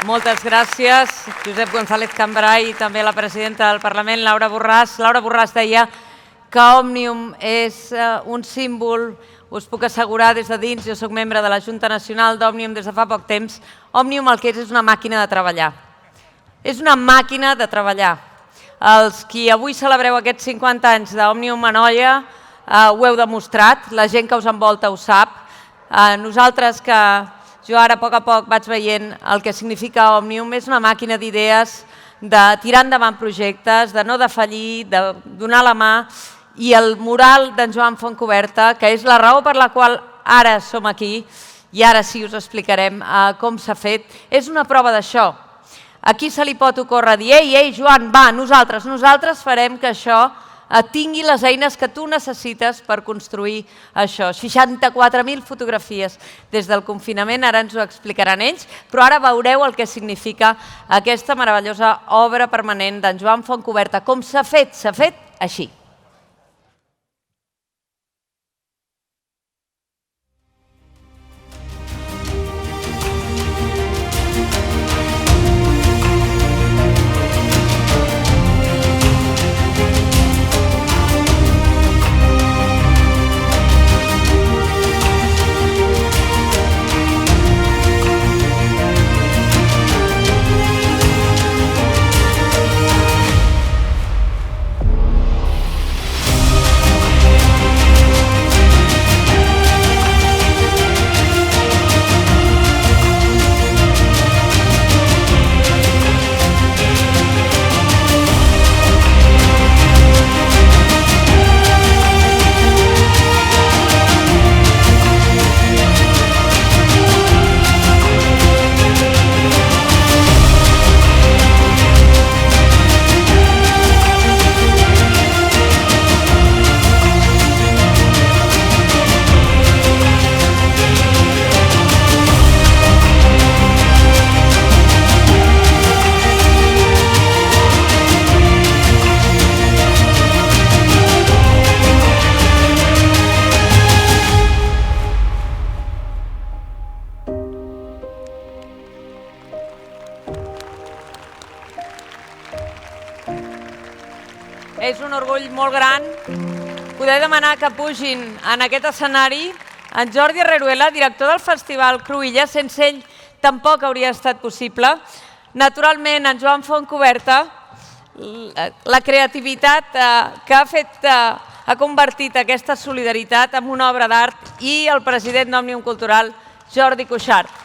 Moltes gràcies, Josep González Cambray i també la presidenta del Parlament, Laura Borràs. Laura Borràs deia que Òmnium és un símbol, us puc assegurar des de dins, jo soc membre de la Junta Nacional d'Òmnium des de fa poc temps, Òmnium el que és una màquina de treballar. És una màquina de treballar. Els qui avui celebreu aquests 50 anys d'Òmnium a Noia ho heu demostrat, la gent que us envolta ho sap. Nosaltres que jo ara a poc vaig veient el que significa Òmnium, és una màquina d'idees, de tirar endavant projectes, de no defallir, de donar la mà, i el mural d'en Joan Fontcuberta, que és la raó per la qual ara som aquí, i ara sí us explicarem com s'ha fet. És una prova d'això. Aquí se li pot ocórrer dir, ei, Joan, va, nosaltres farem que això tingui les eines que tu necessites per construir això. 64.000 fotografies des del confinament, ara ens ho explicaran ells, però ara veureu el que significa aquesta meravellosa obra permanent d'en Joan Fontcuberta. Com s'ha fet? S'ha fet així. És un orgull molt gran poder demanar que pugin en aquest escenari en Jordi Herreruela, director del Festival Cruïlla. Sense ell tampoc hauria estat possible. Naturalment, en Joan Fontcuberta, la creativitat que ha convertit aquesta solidaritat en una obra d'art, i el president d'Òmnium Cultural, Jordi Cuixart.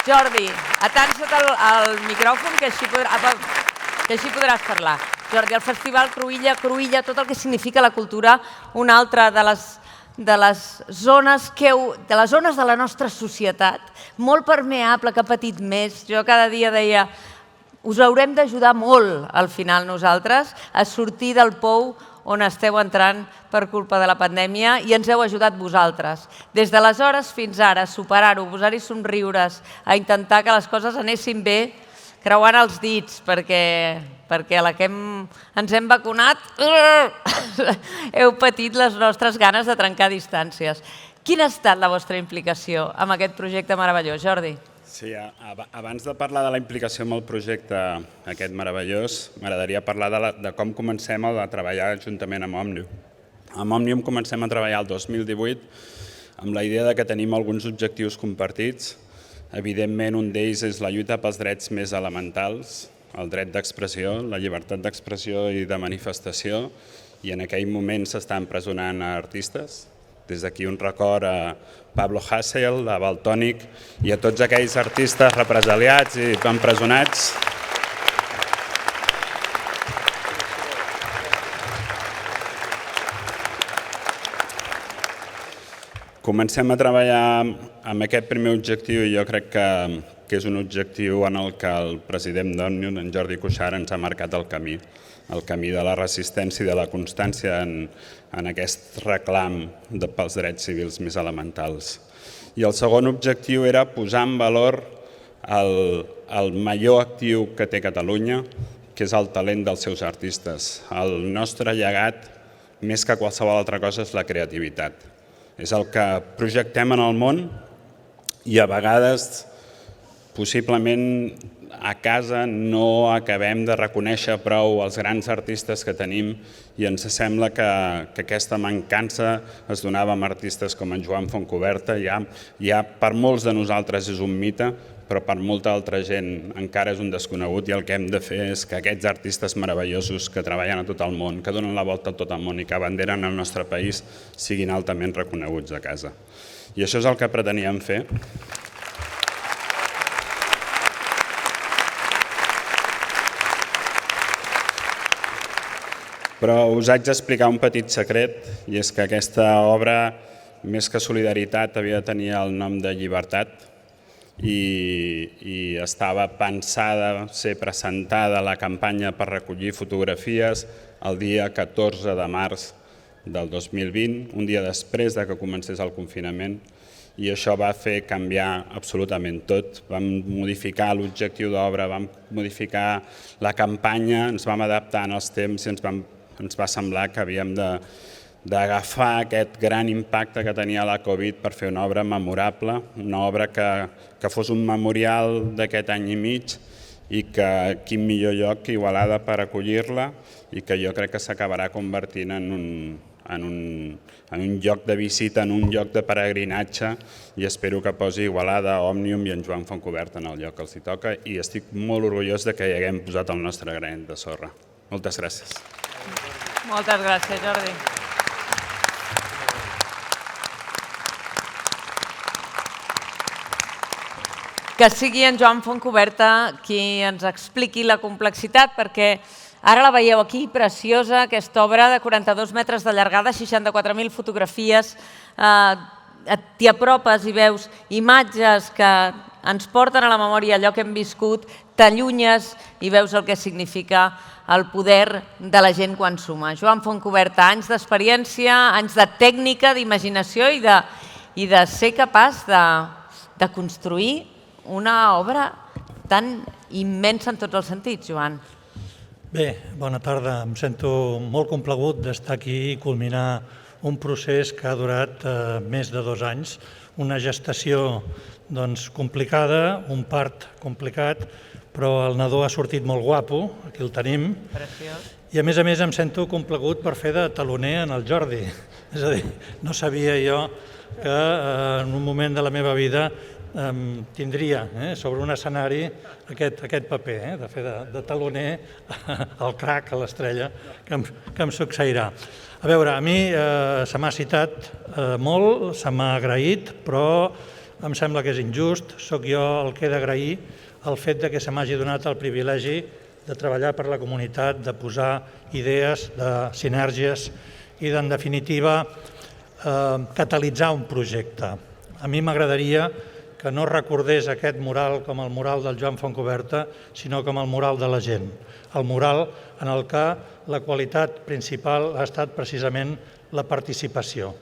Jordi, atansa't al micròfon, que així podràs parlar. Jordi, el Festival Cruïlla, tot el que significa la cultura, una altra de les zones de la nostra societat, molt permeable, que ha patit més. Jo cada dia deia, us haurem d'ajudar molt, al final, nosaltres, a sortir del pou on esteu entrant per culpa de la pandèmia, i ens heu ajudat vosaltres. Des d'aleshores fins ara, superar-ho, posar-hi somriures, a intentar que les coses anessin bé, creuant els dits, perquè a la que ens hem vacunat heu patit les nostres ganes de trencar distàncies. Quina ha estat la vostra implicació amb aquest projecte meravellós, Jordi?
Sí, abans de parlar de la implicació amb el projecte aquest meravellós, m'agradaria parlar de com comencem a treballar juntament amb Òmnium. Amb Òmnium comencem a treballar el 2018 amb la idea que tenim alguns objectius compartits. Evidentment, un d'ells és la lluita pels drets més elementals, el dret d'expressió, la llibertat d'expressió i de manifestació, i en aquell moment s'està empresonant a artistes. Des d'aquí un record a Pablo Hasél, a Valtònyc i a tots aquells artistes represaliats i empresonats. Comencem a treballar amb aquest primer objectiu, i jo crec que és un objectiu en el que el president d'Òmnium, en Jordi Cuixart, ens ha marcat el camí de la resistència i de la constància en aquest reclam pels drets civils més elementals. I el segon objectiu era posar en valor el major actiu que té Catalunya, que és el talent dels seus artistes. El nostre llegat, més que qualsevol altra cosa, és la creativitat. És el que projectem en el món i a vegades, possiblement, a casa no acabem de reconèixer prou els grans artistes que tenim, i ens sembla que aquesta mancança es donava amb artistes com en Joan Fontcuberta. Ja per molts de nosaltres és un mite, però per molta altra gent encara és un desconegut, i el que hem de fer és que aquests artistes meravellosos que treballen a tot el món, que donen la volta a tot el món i que abanderen el nostre país, siguin altament reconeguts a casa. I això és el que preteníem fer. Però us haig d'explicar un petit secret, i és que aquesta obra, més que solidaritat, havia de tenir el nom de llibertat i estava pensada ser presentada a la campanya per recollir fotografies el dia 14 de març del 2020, un dia després que comencés el confinament, i això va fer canviar absolutament tot. Vam modificar l'objectiu d'obra, vam modificar la campanya, ens vam adaptar als temps i ens va semblar que havíem d'agafar aquest gran impacte que tenia la Covid per fer una obra memorable, una obra que fos un memorial d'aquest any i mig i que quin millor lloc que Igualada per acollir-la i que jo crec que s'acabarà convertint en un lloc de visita, en un lloc de peregrinatge, i espero que posi Igualada, Òmnium i en Joan Fontcuberta en el lloc que els hi toca, i estic molt orgullós de que hi haguem posat el nostre granet de sorra. Moltes gràcies.
Moltes gràcies, Jordi. Que sigui en Joan Fontcuberta qui ens expliqui la complexitat, perquè ara la veieu aquí, preciosa, aquesta obra de 42 metres de llargada, 64.000 fotografies, t'hi apropes i veus imatges que ens porten a la memòria allò que hem viscut, t'allunyes i veus el que significa el poder de la gent quan suma. Joan Fontcuberta, anys d'experiència, anys de tècnica, d'imaginació i de ser capaç de construir una obra tan immensa en tots els sentits, Joan.
Bé, bona tarda. Em sento molt complagut d'estar aquí i culminar un procés que ha durat més de 2 anys, una gestació complicada, un part complicat, però el nadó ha sortit molt guapo, aquí el tenim, i a més em sento complagut per fer de taloner en el Jordi. És a dir, no sabia jo que en un moment de la meva vida tindria sobre un escenari aquest paper, de fer de taloner al crac, a l'estrella, que em succeirà. A veure, a mi se m'ha citat molt, se m'ha agraït, però em sembla que és injust. Soc jo el que he d'agrair el fet que se m'hagi donat el privilegi de treballar per la comunitat, de posar idees, de sinergies i, en definitiva, catalitzar un projecte. A mi m'agradaria que no recordés aquest mural com el mural del Joan Fontcuberta, sinó com el mural de la gent. El mural en el que la qualitat principal ha estat precisament la participació.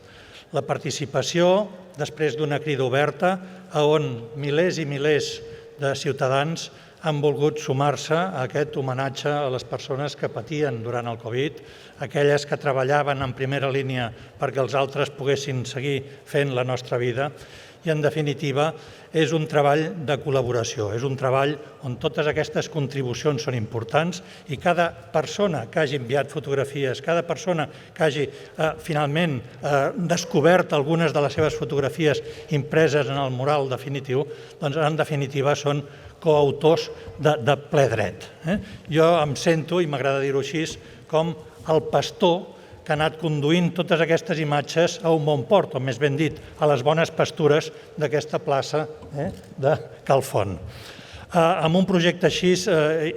La participació després d'una crida oberta on milers i milers de ciutadans han volgut sumar-se a aquest homenatge a les persones que patien durant el Covid, aquelles que treballaven en primera línia perquè els altres poguessin seguir fent la nostra vida. I, en definitiva, és un treball de col·laboració, és un treball on totes aquestes contribucions són importants i cada persona que hagi enviat fotografies, cada persona que hagi finalment descobert algunes de les seves fotografies impreses en el mural definitiu, doncs, en definitiva, són coautors de ple dret. Jo em sento, i m'agrada dir-ho així, com el pastor que ha anat conduint totes aquestes imatges a un bon port, o més ben dit, a les bones pastures d'aquesta plaça de Cal Font. En un projecte així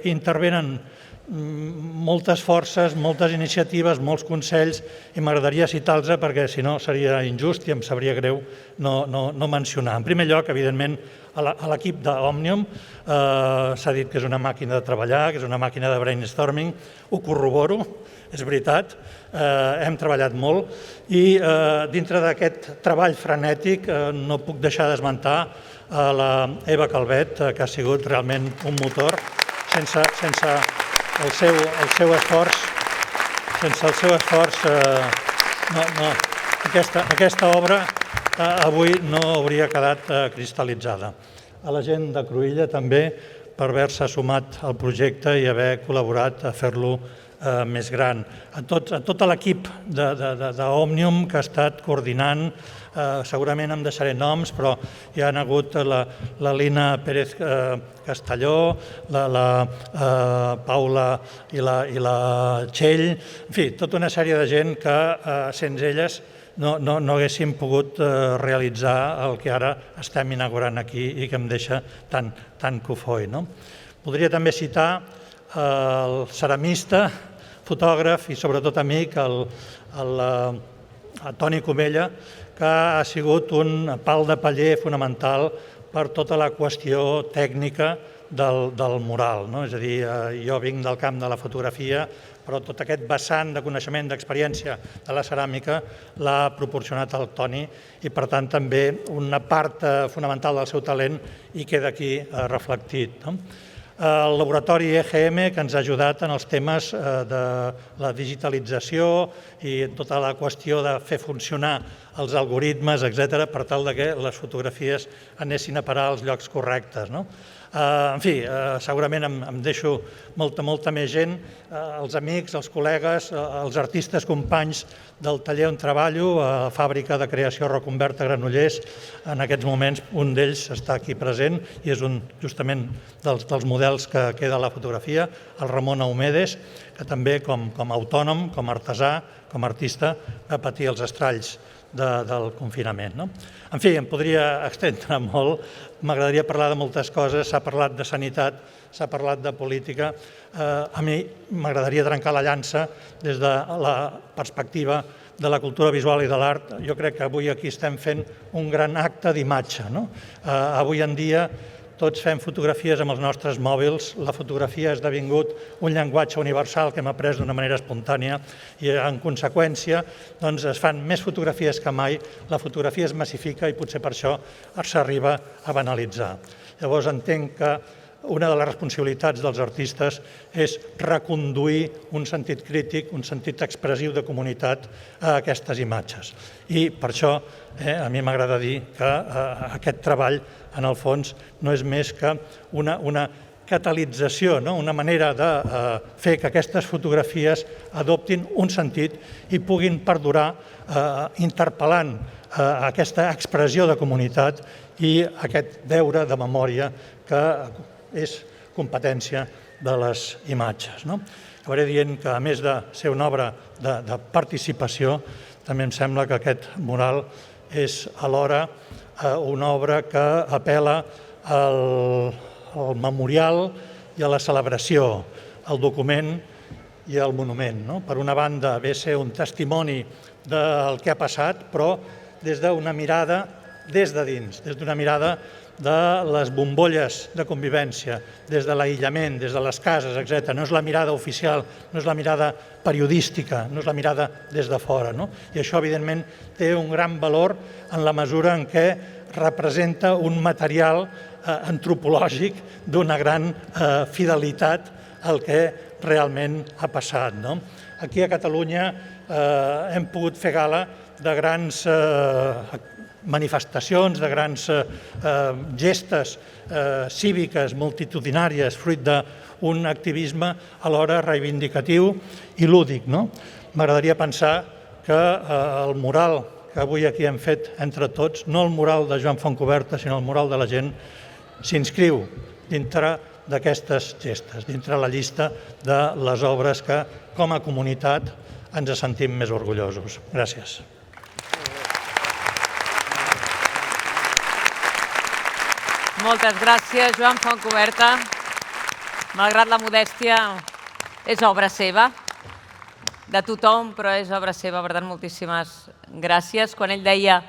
intervenen moltes forces, moltes iniciatives, molts consells, i m'agradaria citar-los perquè, si no, seria injust i em sabria greu no mencionar. En primer lloc, evidentment, a l'equip d'Òmnium s'ha dit que és una màquina de treballar, que és una màquina de brainstorming, ho corroboro, és veritat, hem treballat molt i dintre d'aquest treball frenètic no puc deixar d'esmentar la Eva Calvet, que ha sigut realment un motor. Sense el seu esforç, aquesta obra avui no hauria quedat cristal·litzada. A la gent de Cruïlla també per haver-se sumat al projecte i haver col·laborat a fer-lo més gran. A tot l'equip d'Òmnium que ha estat coordinant, segurament em deixaré noms, però hi ha hagut la Lina Pérez Castelló, la Paula i la Txell, en fi, tota una sèrie de gent que sense elles no haguéssim pogut realitzar el que ara estem inaugurant aquí i que em deixa tan cofoi. Voldria també citar el ceramista, fotògraf i sobretot amic, el Toni Comella, que ha sigut un pal de paller fonamental per tota la qüestió tècnica del mural. És a dir, jo vinc del camp de la fotografia, però tot aquest vessant de coneixement, d'experiència de la ceràmica l'ha proporcionat el Toni i, per tant, també una part fonamental del seu talent hi queda aquí reflectit. El laboratori EGM, que ens ha ajudat en els temes de la digitalització i tota la qüestió de fer funcionar els algoritmes, etc., per tal que les fotografies anessin a parar als llocs correctes. En fi, segurament em deixo molta més gent, els amics, els col·legues, els artistes companys del taller on treballo, a la fàbrica de creació Roconverta a Granollers. En aquests moments un d'ells està aquí present i és un justament dels models que queda a la fotografia, el Ramon Aumedes, que també com a autònom, com a artesà, com a artista, va patir els estralls del confinament. En fi, em podria estendre molt, m'agradaria parlar de moltes coses, s'ha parlat de sanitat, s'ha parlat de política. A mi m'agradaria trencar la llança des de la perspectiva de la cultura visual i de l'art. Jo crec que avui aquí estem fent un gran acte d'imatge. Avui en dia tots fem fotografies amb els nostres mòbils, la fotografia ha esdevingut un llenguatge universal que hem après d'una manera espontània i, en conseqüència, es fan més fotografies que mai, la fotografia es massifica i potser per això s'arriba a banalitzar. Llavors entenc que una de les responsabilitats dels artistes és reconduir un sentit crític, un sentit expressiu de comunitat a aquestes imatges. I per això a mi m'agrada dir que aquest treball, en el fons, no és més que una catalització, una manera de fer que aquestes fotografies adoptin un sentit i puguin perdurar interpel·lant aquesta expressió de comunitat i aquest deure de memòria que és competència de les imatges. Acabaré dient que, a més de ser una obra de participació, també em sembla que aquest mural és alhora una obra que apel·la al memorial i a la celebració, al document i al monument. Per una banda, ve a ser un testimoni del que ha passat, però des d'una mirada des de dins, des d'una mirada de les bombolles de convivència, des de l'aïllament, des de les cases, etc. No és la mirada oficial, no és la mirada periodística, no és la mirada des de fora. I això, evidentment, té un gran valor en la mesura en què representa un material antropològic d'una gran fidelitat al que realment ha passat. Aquí a Catalunya hem pogut fer gala de grans manifestacions, de grans gestes cíviques multitudinàries, fruit d'un activisme alhora reivindicatiu i lúdic. M'agradaria pensar que el mural que avui aquí hem fet entre tots, no el mural de Joan Fontcuberta, sinó el mural de la gent, s'inscriu dintre d'aquestes gestes, dintre la llista de les obres que, com a comunitat, ens sentim més orgullosos. Gràcies.
Moltes gràcies, Joan Fontcuberta. Malgrat la modèstia, és obra seva, de tothom, però és obra seva, per tant, moltíssimes gràcies. Quan ell deia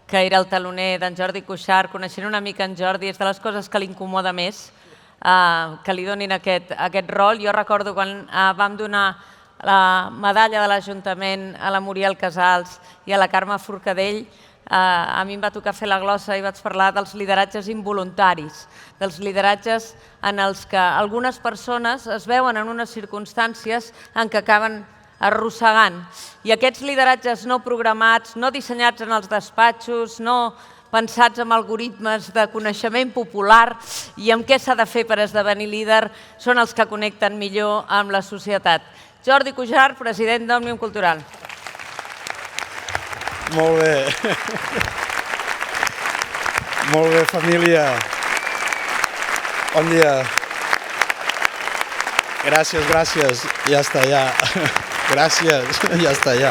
que era el taloner d'en Jordi Cuixart, coneixent una mica en Jordi, és de les coses que li incomoda més, que li donin aquest rol. Jo recordo quan vam donar la medalla de l'Ajuntament a la Muriel Casals i a la Carme Forcadell, a mi em va tocar fer la glossa i vaig parlar dels lideratges involuntaris, dels lideratges en els que algunes persones es veuen en unes circumstàncies en què acaben arrossegant. I aquests lideratges no programats, no dissenyats en els despatxos, no pensats en algoritmes de coneixement popular i en què s'ha de fer per esdevenir líder, són els que connecten millor amb la societat. Jordi Cuixart, president d'Òmnium Cultural.
Molt bé. Molt bé, família. Bon dia. Gràcies. Ja està, ja. Gràcies, ja està, ja.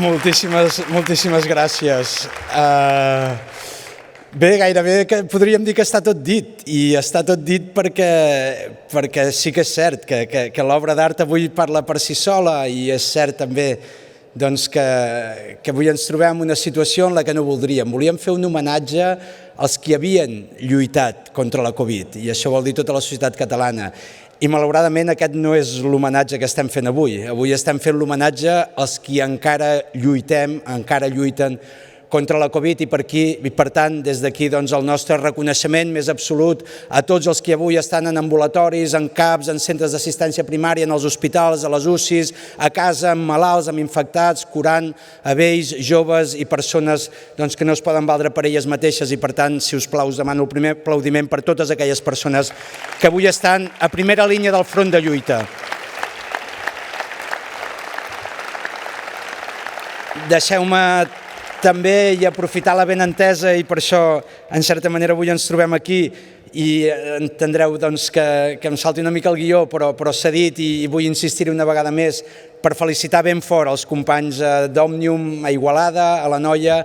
Moltíssimes gràcies. Bé, gairebé que podríem dir que està tot dit, i està tot dit perquè sí que és cert que l'obra d'art avui parla per si sola, i és cert també que avui ens trobem en una situació en la que no voldríem. Volíem fer un homenatge als qui havien lluitat contra la Covid, i això vol dir tota la societat catalana. I malauradament aquest no és l'homenatge que estem fent avui. Avui estem fent l'homenatge als qui encara lluitem, encara lluiten contra la Covid, i per tant des d'aquí el nostre reconeixement més absolut a tots els que avui estan en ambulatoris, en CAPs, en centres d'assistència primària, en els hospitals, a les UCIs, a casa, amb malalts, amb infectats, curant a vells, joves i persones que no es poden valdre per elles mateixes, i per tant, si us plau, us demano el primer aplaudiment per totes aquelles persones que avui estan a primera línia del front de lluita. Deixeu-me també i aprofitar la benentesa, i per això en certa manera avui ens trobem aquí, i entendreu que em salti una mica el guió, però s'ha dit i vull insistir una vegada més per felicitar ben fort els companys d'Òmnium a Igualada, a l'Anoia.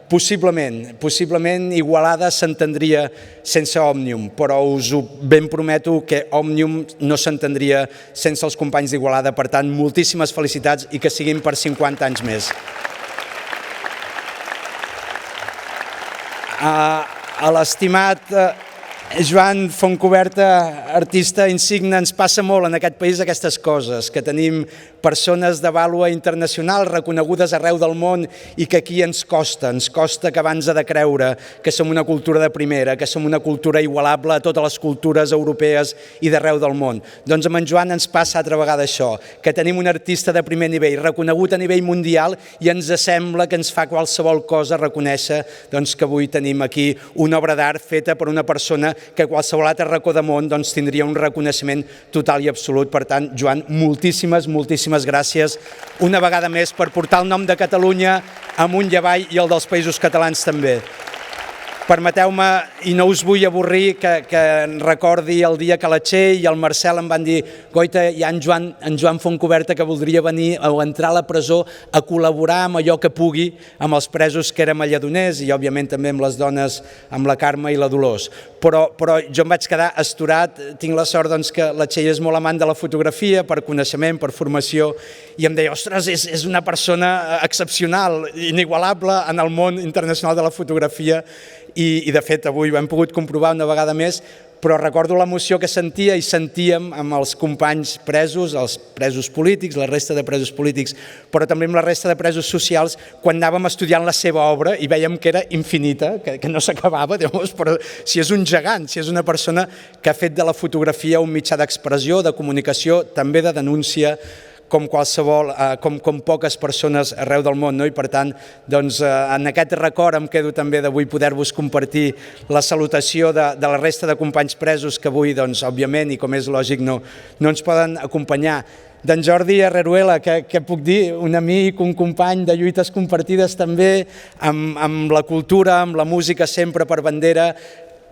Possiblement Igualada s'entendria sense Òmnium, però us ho ben prometo que Òmnium no s'entendria sense els companys d'Igualada. Per tant, moltíssimes felicitats i que siguin per 50 anys més. A l'estimat Joan Fontcuberta, artista insigne, ens passa molt en aquest país aquestes coses, que tenim persones de vàlua internacional reconegudes arreu del món i que aquí ens costa que abans de creure que som una cultura de primera, que som una cultura igualable a totes les cultures europees i d'arreu del món. Doncs amb en Joan ens passa altra vegada això, que tenim un artista de primer nivell, reconegut a nivell mundial, i ens sembla que ens fa qualsevol cosa reconèixer que avui tenim aquí una obra d'art feta per una persona que a qualsevol altre racó de món tindria un reconeixement total i absolut. Per tant, Joan, moltíssimes gràcies una vegada més per portar el nom de Catalunya amunt i avall, i el dels països catalans també. Permeteu-me, i no us vull avorrir, que recordi el dia que la Txell i el Marcel em van dir: Goita, hi ha en Joan Fontcuberta que voldria venir o entrar a la presó a col·laborar amb allò que pugui amb els presos que érem a Lledoners, i òbviament també amb les dones, amb la Carme i la Dolors. Però jo em vaig quedar astorat. Tinc la sort que la Txell és molt amant de la fotografia, per coneixement, per formació, i em deia: ostres, és una persona excepcional, inigualable en el món internacional de la fotografia. I de fet avui ho hem pogut comprovar una vegada més, però recordo l'emoció que sentia i sentíem amb els companys presos, els presos polítics, la resta de presos polítics, però també amb la resta de presos socials, quan anàvem estudiant la seva obra i vèiem que era infinita, que no s'acabava, però si és un gegant, si és una persona que ha fet de la fotografia un mitjà d'expressió, de comunicació, també de denúncia, com poques persones arreu del món, i per tant, en aquest record em quedo també d'avui poder-vos compartir la salutació de la resta de companys presos que avui, òbviament, i com és lògic, no ens poden acompanyar. D'en Jordi Herreruela, que puc dir, un amic, un company de lluites compartides també, amb la cultura, amb la música sempre per bandera.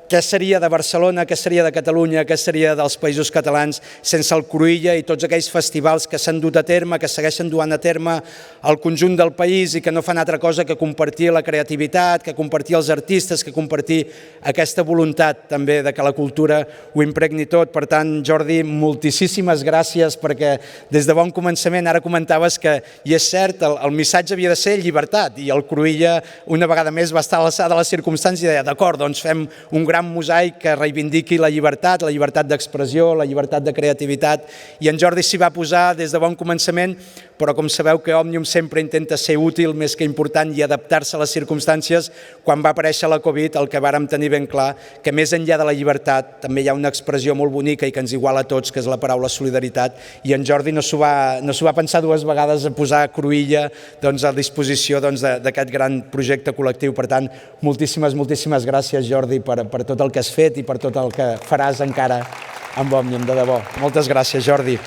Què seria de Barcelona, què seria de Catalunya, què seria dels països catalans sense el Cruïlla i tots aquells festivals que s'han dut a terme, que segueixen duant a terme al conjunt del país i que no fan altra cosa que compartir la creativitat, que compartir els artistes, que compartir aquesta voluntat també de que la cultura ho impregni tot. Per tant, Jordi, moltíssimes gràcies, perquè des de bon començament, ara comentaves que, i és cert, el missatge havia de ser llibertat, i el Cruïlla una vegada més va estar a l'alçada de les circumstàncies i deia: d'acord, doncs fem un gran mosaic que reivindiqui la llibertat d'expressió, la llibertat de creativitat, i en Jordi s'hi va posar des de bon començament, però com sabeu que Òmnium sempre intenta ser útil més que important i adaptar-se a les circumstàncies. Quan va aparèixer la Covid, el que vàrem tenir ben clar, que més enllà de la llibertat també hi ha una expressió molt bonica i que ens iguala a tots, que és la paraula solidaritat, i en Jordi no s'ho va pensar dues vegades a posar Cruïlla a disposició d'aquest gran projecte col·lectiu. Per tant, moltíssimes gràcies, Jordi, per tot el que has fet i per tot el que faràs encara amb Òmnium, de debò. Moltes gràcies, Jordi.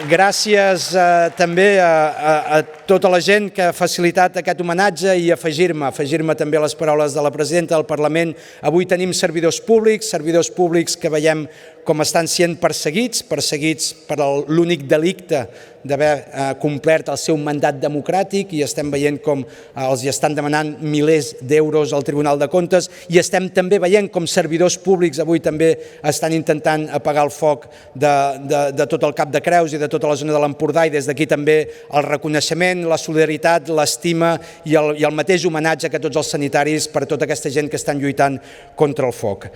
Gràcies també a tota la gent que ha facilitat aquest homenatge, i afegir-me també a les paraules de la presidenta del Parlament. Avui tenim servidors públics que veiem com estan sent perseguits per l'únic delicte d'haver complert el seu mandat democràtic, i estem veient com els estan demanant milers d'euros al Tribunal de Comptes, i estem també veient com servidors públics avui també estan intentant apagar el foc de tot el Cap de Creus i de tota la zona de l'Empordà, i des d'aquí també el reconeixement, la solidaritat, l'estima i el mateix homenatge que tots els sanitaris per tota aquesta gent que estan lluitant contra el foc.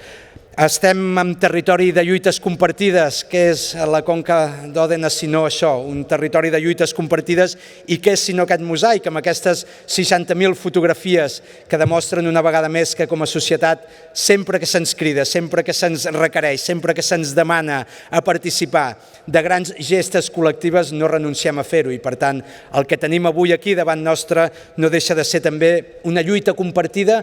Estem en territori de lluites compartides, que és la Conca d'Òdena, si no això, un territori de lluites compartides, i què és si no aquest mosaic, amb aquestes 60.000 fotografies que demostren una vegada més que com a societat, sempre que se'ns crida, sempre que se'ns requereix, sempre que se'ns demana a participar de grans gestes col·lectives, no renunciem a fer-ho, i per tant el que tenim avui aquí davant nostre no deixa de ser també una lluita compartida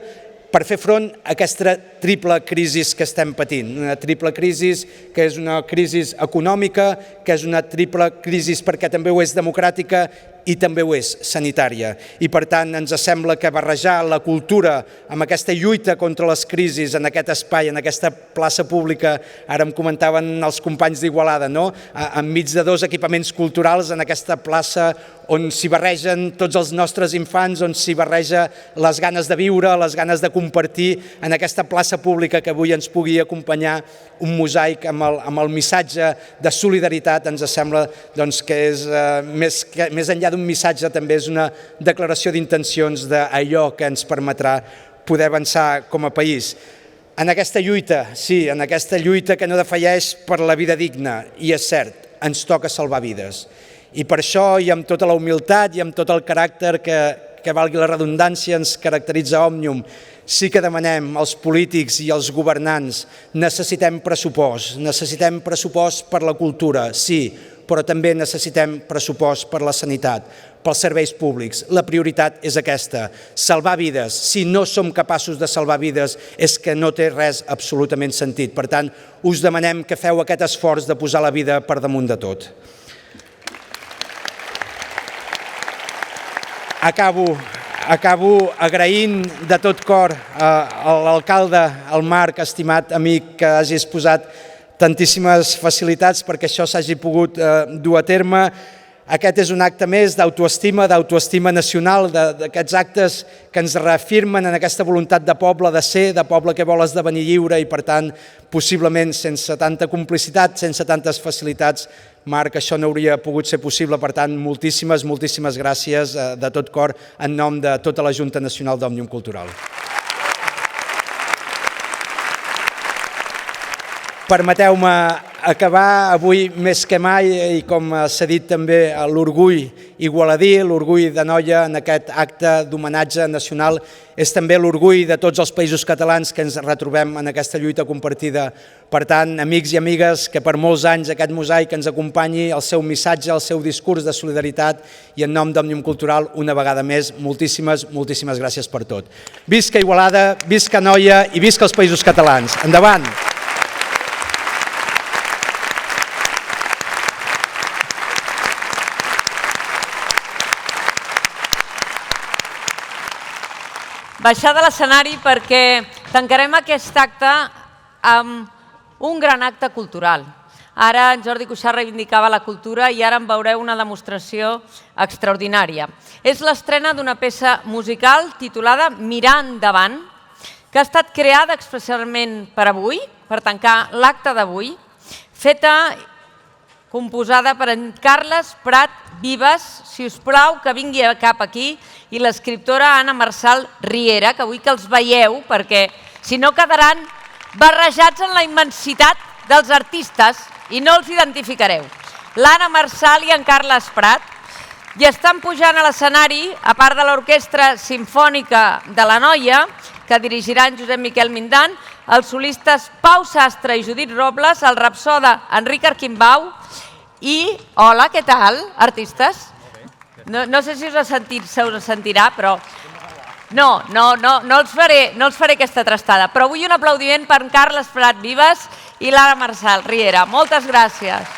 per fer front a aquesta triple crisi que estem patint. Una triple crisi que és una crisi econòmica, que és una triple crisi perquè també ho és democràtica i també ho és sanitària. I per tant ens sembla que barrejar la cultura amb aquesta lluita contra les crisis en aquest espai, en aquesta plaça pública, ara em comentaven els companys d'Igualada, no? Enmig de dos equipaments culturals en aquesta plaça on s'hi barregen tots els nostres infants, on s'hi barreja les ganes de viure, les ganes de compartir, en aquesta plaça pública que avui ens pugui acompanyar un mosaic amb el missatge de solidaritat, ens sembla que és més enllà d'un missatge, també és una declaració d'intencions d'allò que ens permetrà poder avançar com a país. En aquesta lluita, sí, en aquesta lluita que no defalleix per la vida digna, i és cert, ens toca salvar vides. I per això, i amb tota la humilitat i amb tot el caràcter que valgui la redundància ens caracteritza Òmnium, sí que demanem als polítics i als governants, necessitem pressupost per la cultura, sí, però també necessitem pressupost per la sanitat, pels serveis públics. La prioritat és aquesta, salvar vides. Si no som capaços de salvar vides és que no té res absolutament sentit. Per tant, us demanem que feu aquest esforç de posar la vida per damunt de tot. Acabo agraint de tot cor a l'alcalde, al Marc, estimat amic, que hagis posat tantíssimes facilitats perquè això s'hagi pogut dur a terme. Aquest és un acte més d'autoestima nacional, d'aquests actes que ens reafirmen en aquesta voluntat de poble de ser, de poble que vol esdevenir lliure, i per tant, possiblement sense tanta complicitat, sense tantes facilitats, Marc, això no hauria pogut ser possible. Per tant, moltíssimes gràcies de tot cor en nom de tota la Junta Nacional d'Òmnium Cultural. Permeteu-me acabar avui més que mai, i com s'ha dit també, l'orgull igualadí, l'orgull de Noia en aquest acte d'homenatge nacional, és també l'orgull de tots els països catalans que ens retrobem en aquesta lluita compartida. Per tant, amics i amigues, que per molts anys aquest mosaic ens acompanyi, el seu missatge, el seu discurs de solidaritat, i en nom d'Òmnium Cultural, una vegada més, moltíssimes gràcies per tot. Visca Igualada, visca Noia i visca els països catalans. Endavant!
Baixar de l'escenari perquè tancarem aquest acte amb un gran acte cultural. Ara en Jordi Cuixart reivindicava la cultura i ara en veureu una demostració extraordinària. És l'estrena d'una peça musical titulada Mirar endavant, que ha estat creada especialment per avui, per tancar l'acte d'avui, feta, composada per en Carles Prat Vives, si us plau que vingui cap aquí, i l'escriptora Anna Marçal Riera, que vull que els veieu perquè si no quedaran barrejats en la immensitat dels artistes i no els identificareu. L'Anna Marçal i en Carles Prat, i estan pujant a l'escenari, a part de l'Orquestra Simfònica de la Noia, que dirigiran Josep Miquel Mindan, els solistes Pau Sastre i Judit Robles, el rapsoda Enric Arquimbau i, hola, què tal, artistes? No sé si se us sentirà, però no els faré aquesta trastada, però vull un aplaudiment per en Carles Prat Vives i l'Anna Marçal Riera. Moltes gràcies.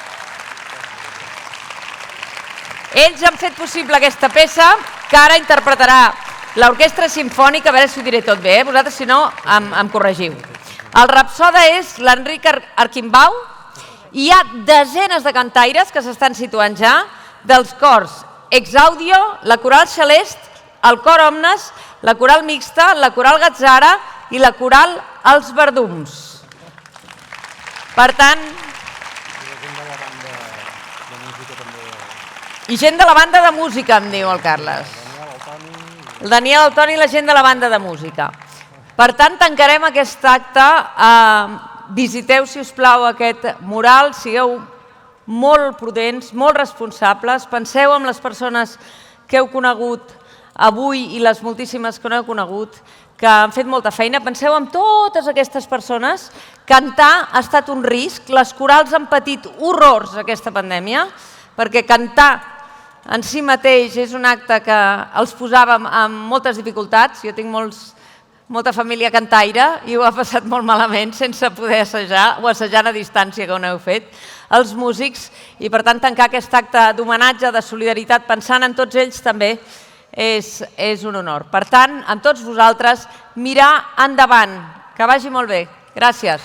Ells han fet possible aquesta peça, que ara interpretarà l'Orquestra Simfònica, a veure si ho diré tot bé, vosaltres si no em corregiu. El rapsoda és l'Enric Arquimbau, Hi ha desenes de cantaires que s'estan situant ja, dels cors Exaudio, la coral Celest, el cor Omnes, la coral Mixta, la coral Gatzara i la coral Els Verdums. Per tant... I gent de la banda de música, em diu el Carles. El Daniel, el Toni i la gent de la banda de música. Per tant, tancarem aquest acte. Visiteu, si us plau, aquest mural, sigueu molt prudents, molt responsables, penseu en les persones que heu conegut avui i les moltíssimes que no heu conegut, que han fet molta feina. Penseu en totes aquestes persones. Cantar ha estat un risc. Les corals han patit horrors aquesta pandèmia, perquè cantar en si mateix és un acte que els posava amb moltes dificultats. Jo tinc molta família cantaire i ho ha passat molt malament sense poder assajar o assajant a distància que ho heu fet els músics, i per tant tancar aquest acte d'homenatge, de solidaritat, pensant en tots ells també és un honor. Per tant, amb tots vosaltres, mirar endavant. Que vagi molt bé. Gràcies.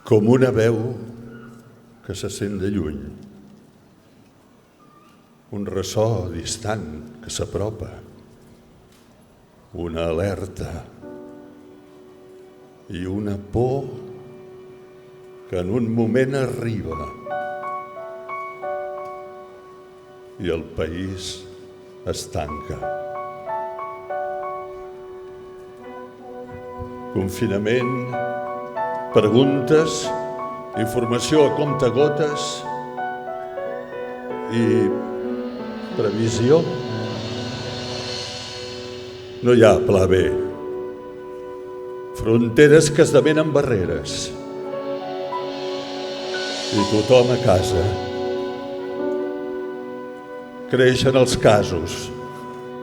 Com una veu que se sent de lluny, un ressò distant que s'apropa, una alerta i una por que en un moment arriba i el país es tanca. Confinament, preguntes, informació a comptagotes i previsió. No hi ha pla B. Fronteres que esdevenen barreres. I tothom a casa. Creixen els casos.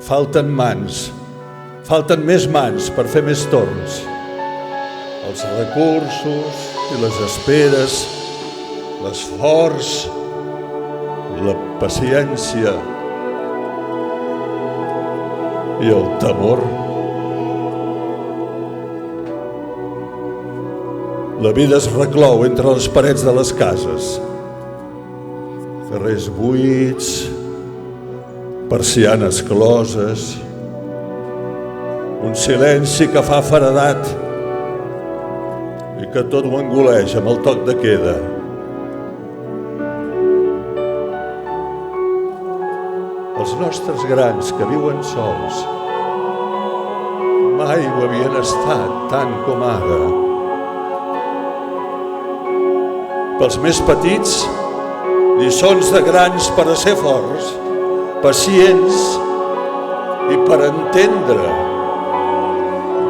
Falten mans. Falten més mans per fer més torns. Els recursos i les esperes, l'esforç, la paciència i el temor. La vida es reclou entre les parets de les cases. Carrers buits, persianes closes, un silenci que fa feredat i que tot ho engoleix amb el toc de queda. Els nostres grans que viuen sols mai ho havien estat tant com ara. Pels més petits, lliçons de grans per a ser forts, pacients i per entendre.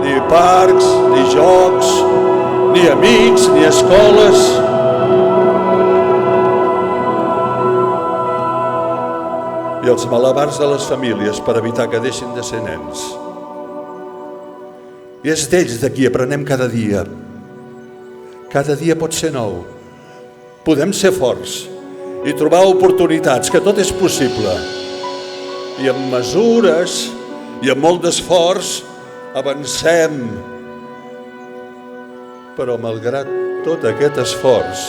Ni parcs, ni jocs, ni amics, ni escoles. I els malabars de les famílies per evitar que deixin de ser nens. I és d'ells de qui aprenem cada dia. Cada dia pot ser nou. Podem ser forts i trobar oportunitats, que tot és possible. I amb mesures i amb molt d'esforç avancem. Però malgrat tot aquest esforç,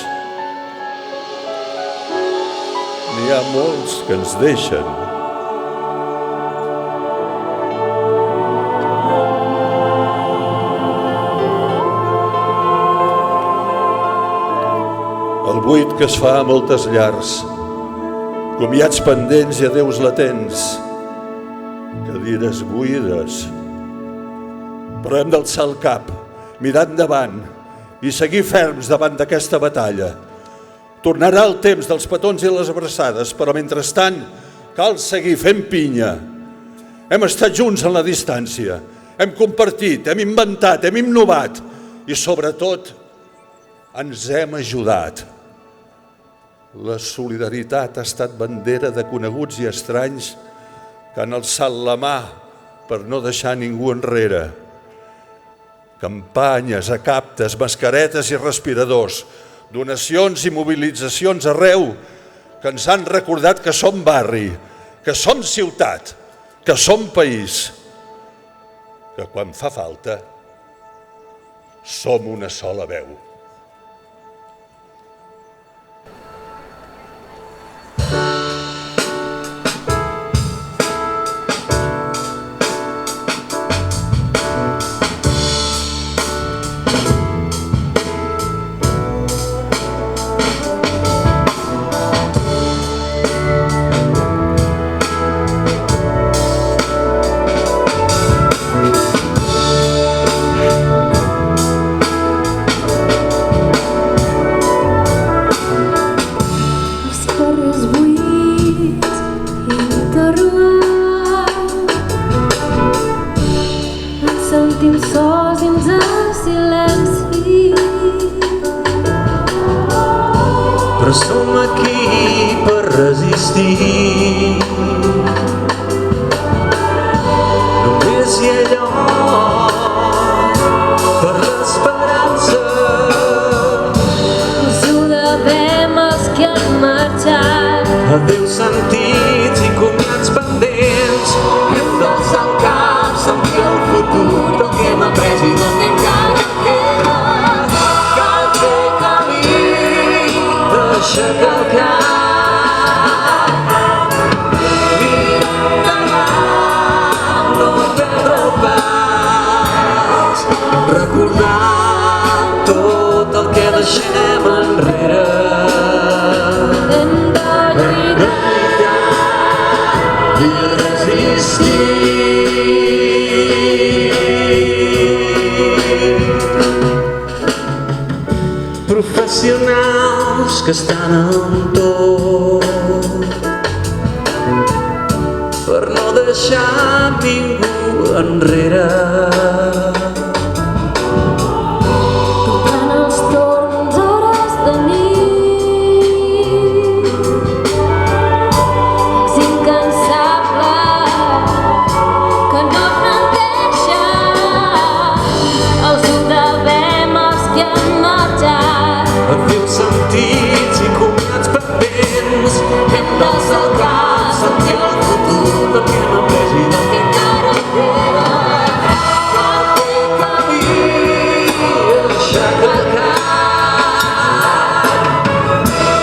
n'hi ha molts que ens deixen. El buit que es fa a moltes llars, comiats pendents i adeus latents, cadires buides. Però hem d'alçar el cap, mirar endavant i seguir ferms davant d'aquesta batalla. Tornarà el temps dels petons i les abraçades, però mentrestant cal seguir fent pinya. Hem estat junts en la distància, hem compartit, hem inventat, hem innovat i sobretot ens hem ajudat. La solidaritat ha estat bandera de coneguts i estranys que han alçat la mà per no deixar ningú enrere. Campanyes, acaptes, mascaretes i respiradors, donacions i mobilitzacions arreu que ens han recordat que som barri, que som ciutat, que som país, que quan fa falta som una sola veu.
Però som aquí per resistir. Només hi ha lloc per l'esperança.
Ajudem els que han marxat.
Adéu sentits i comiats pendents. Hem d'alçar el cap, sentir el futur, del que hem après i del que encara queda. Cal fer camí, aixecar el cap, mirar endavant, no perdre el pas, recordar tot el que deixem enrere. Hem de lluitar i resistir. Professionals que estan amb tot per no deixar ningú enrere.
Tocant els torns hores de nit, és incansable que no menteixen. Els ho devem els que han marxat.
Adéu sentits i comiats pendents. Hem d'alçar el cap, sentir el futur, del que hem après i del que encara queda. Cal fer camí, aixecar el cap,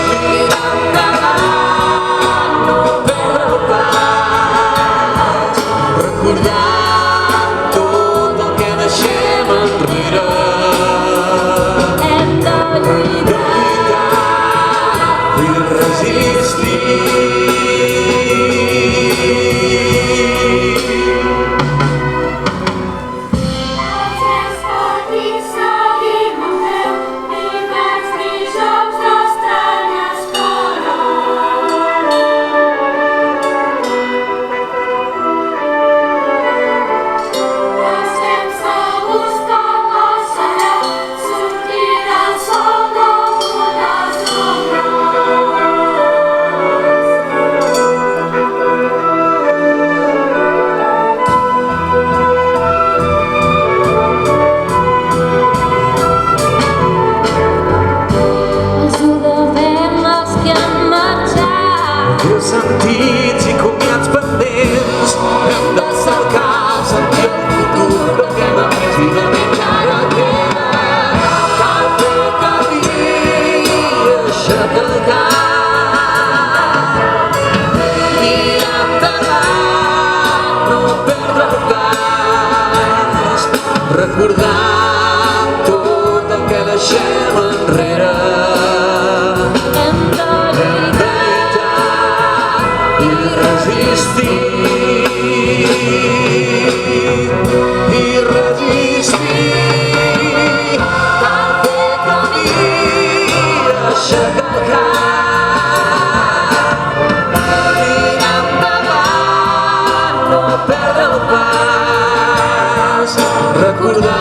mirar endavant, no perdre el pas, recordar tot el que deixem enrere.
Hem de lluitar
i resistir. recordar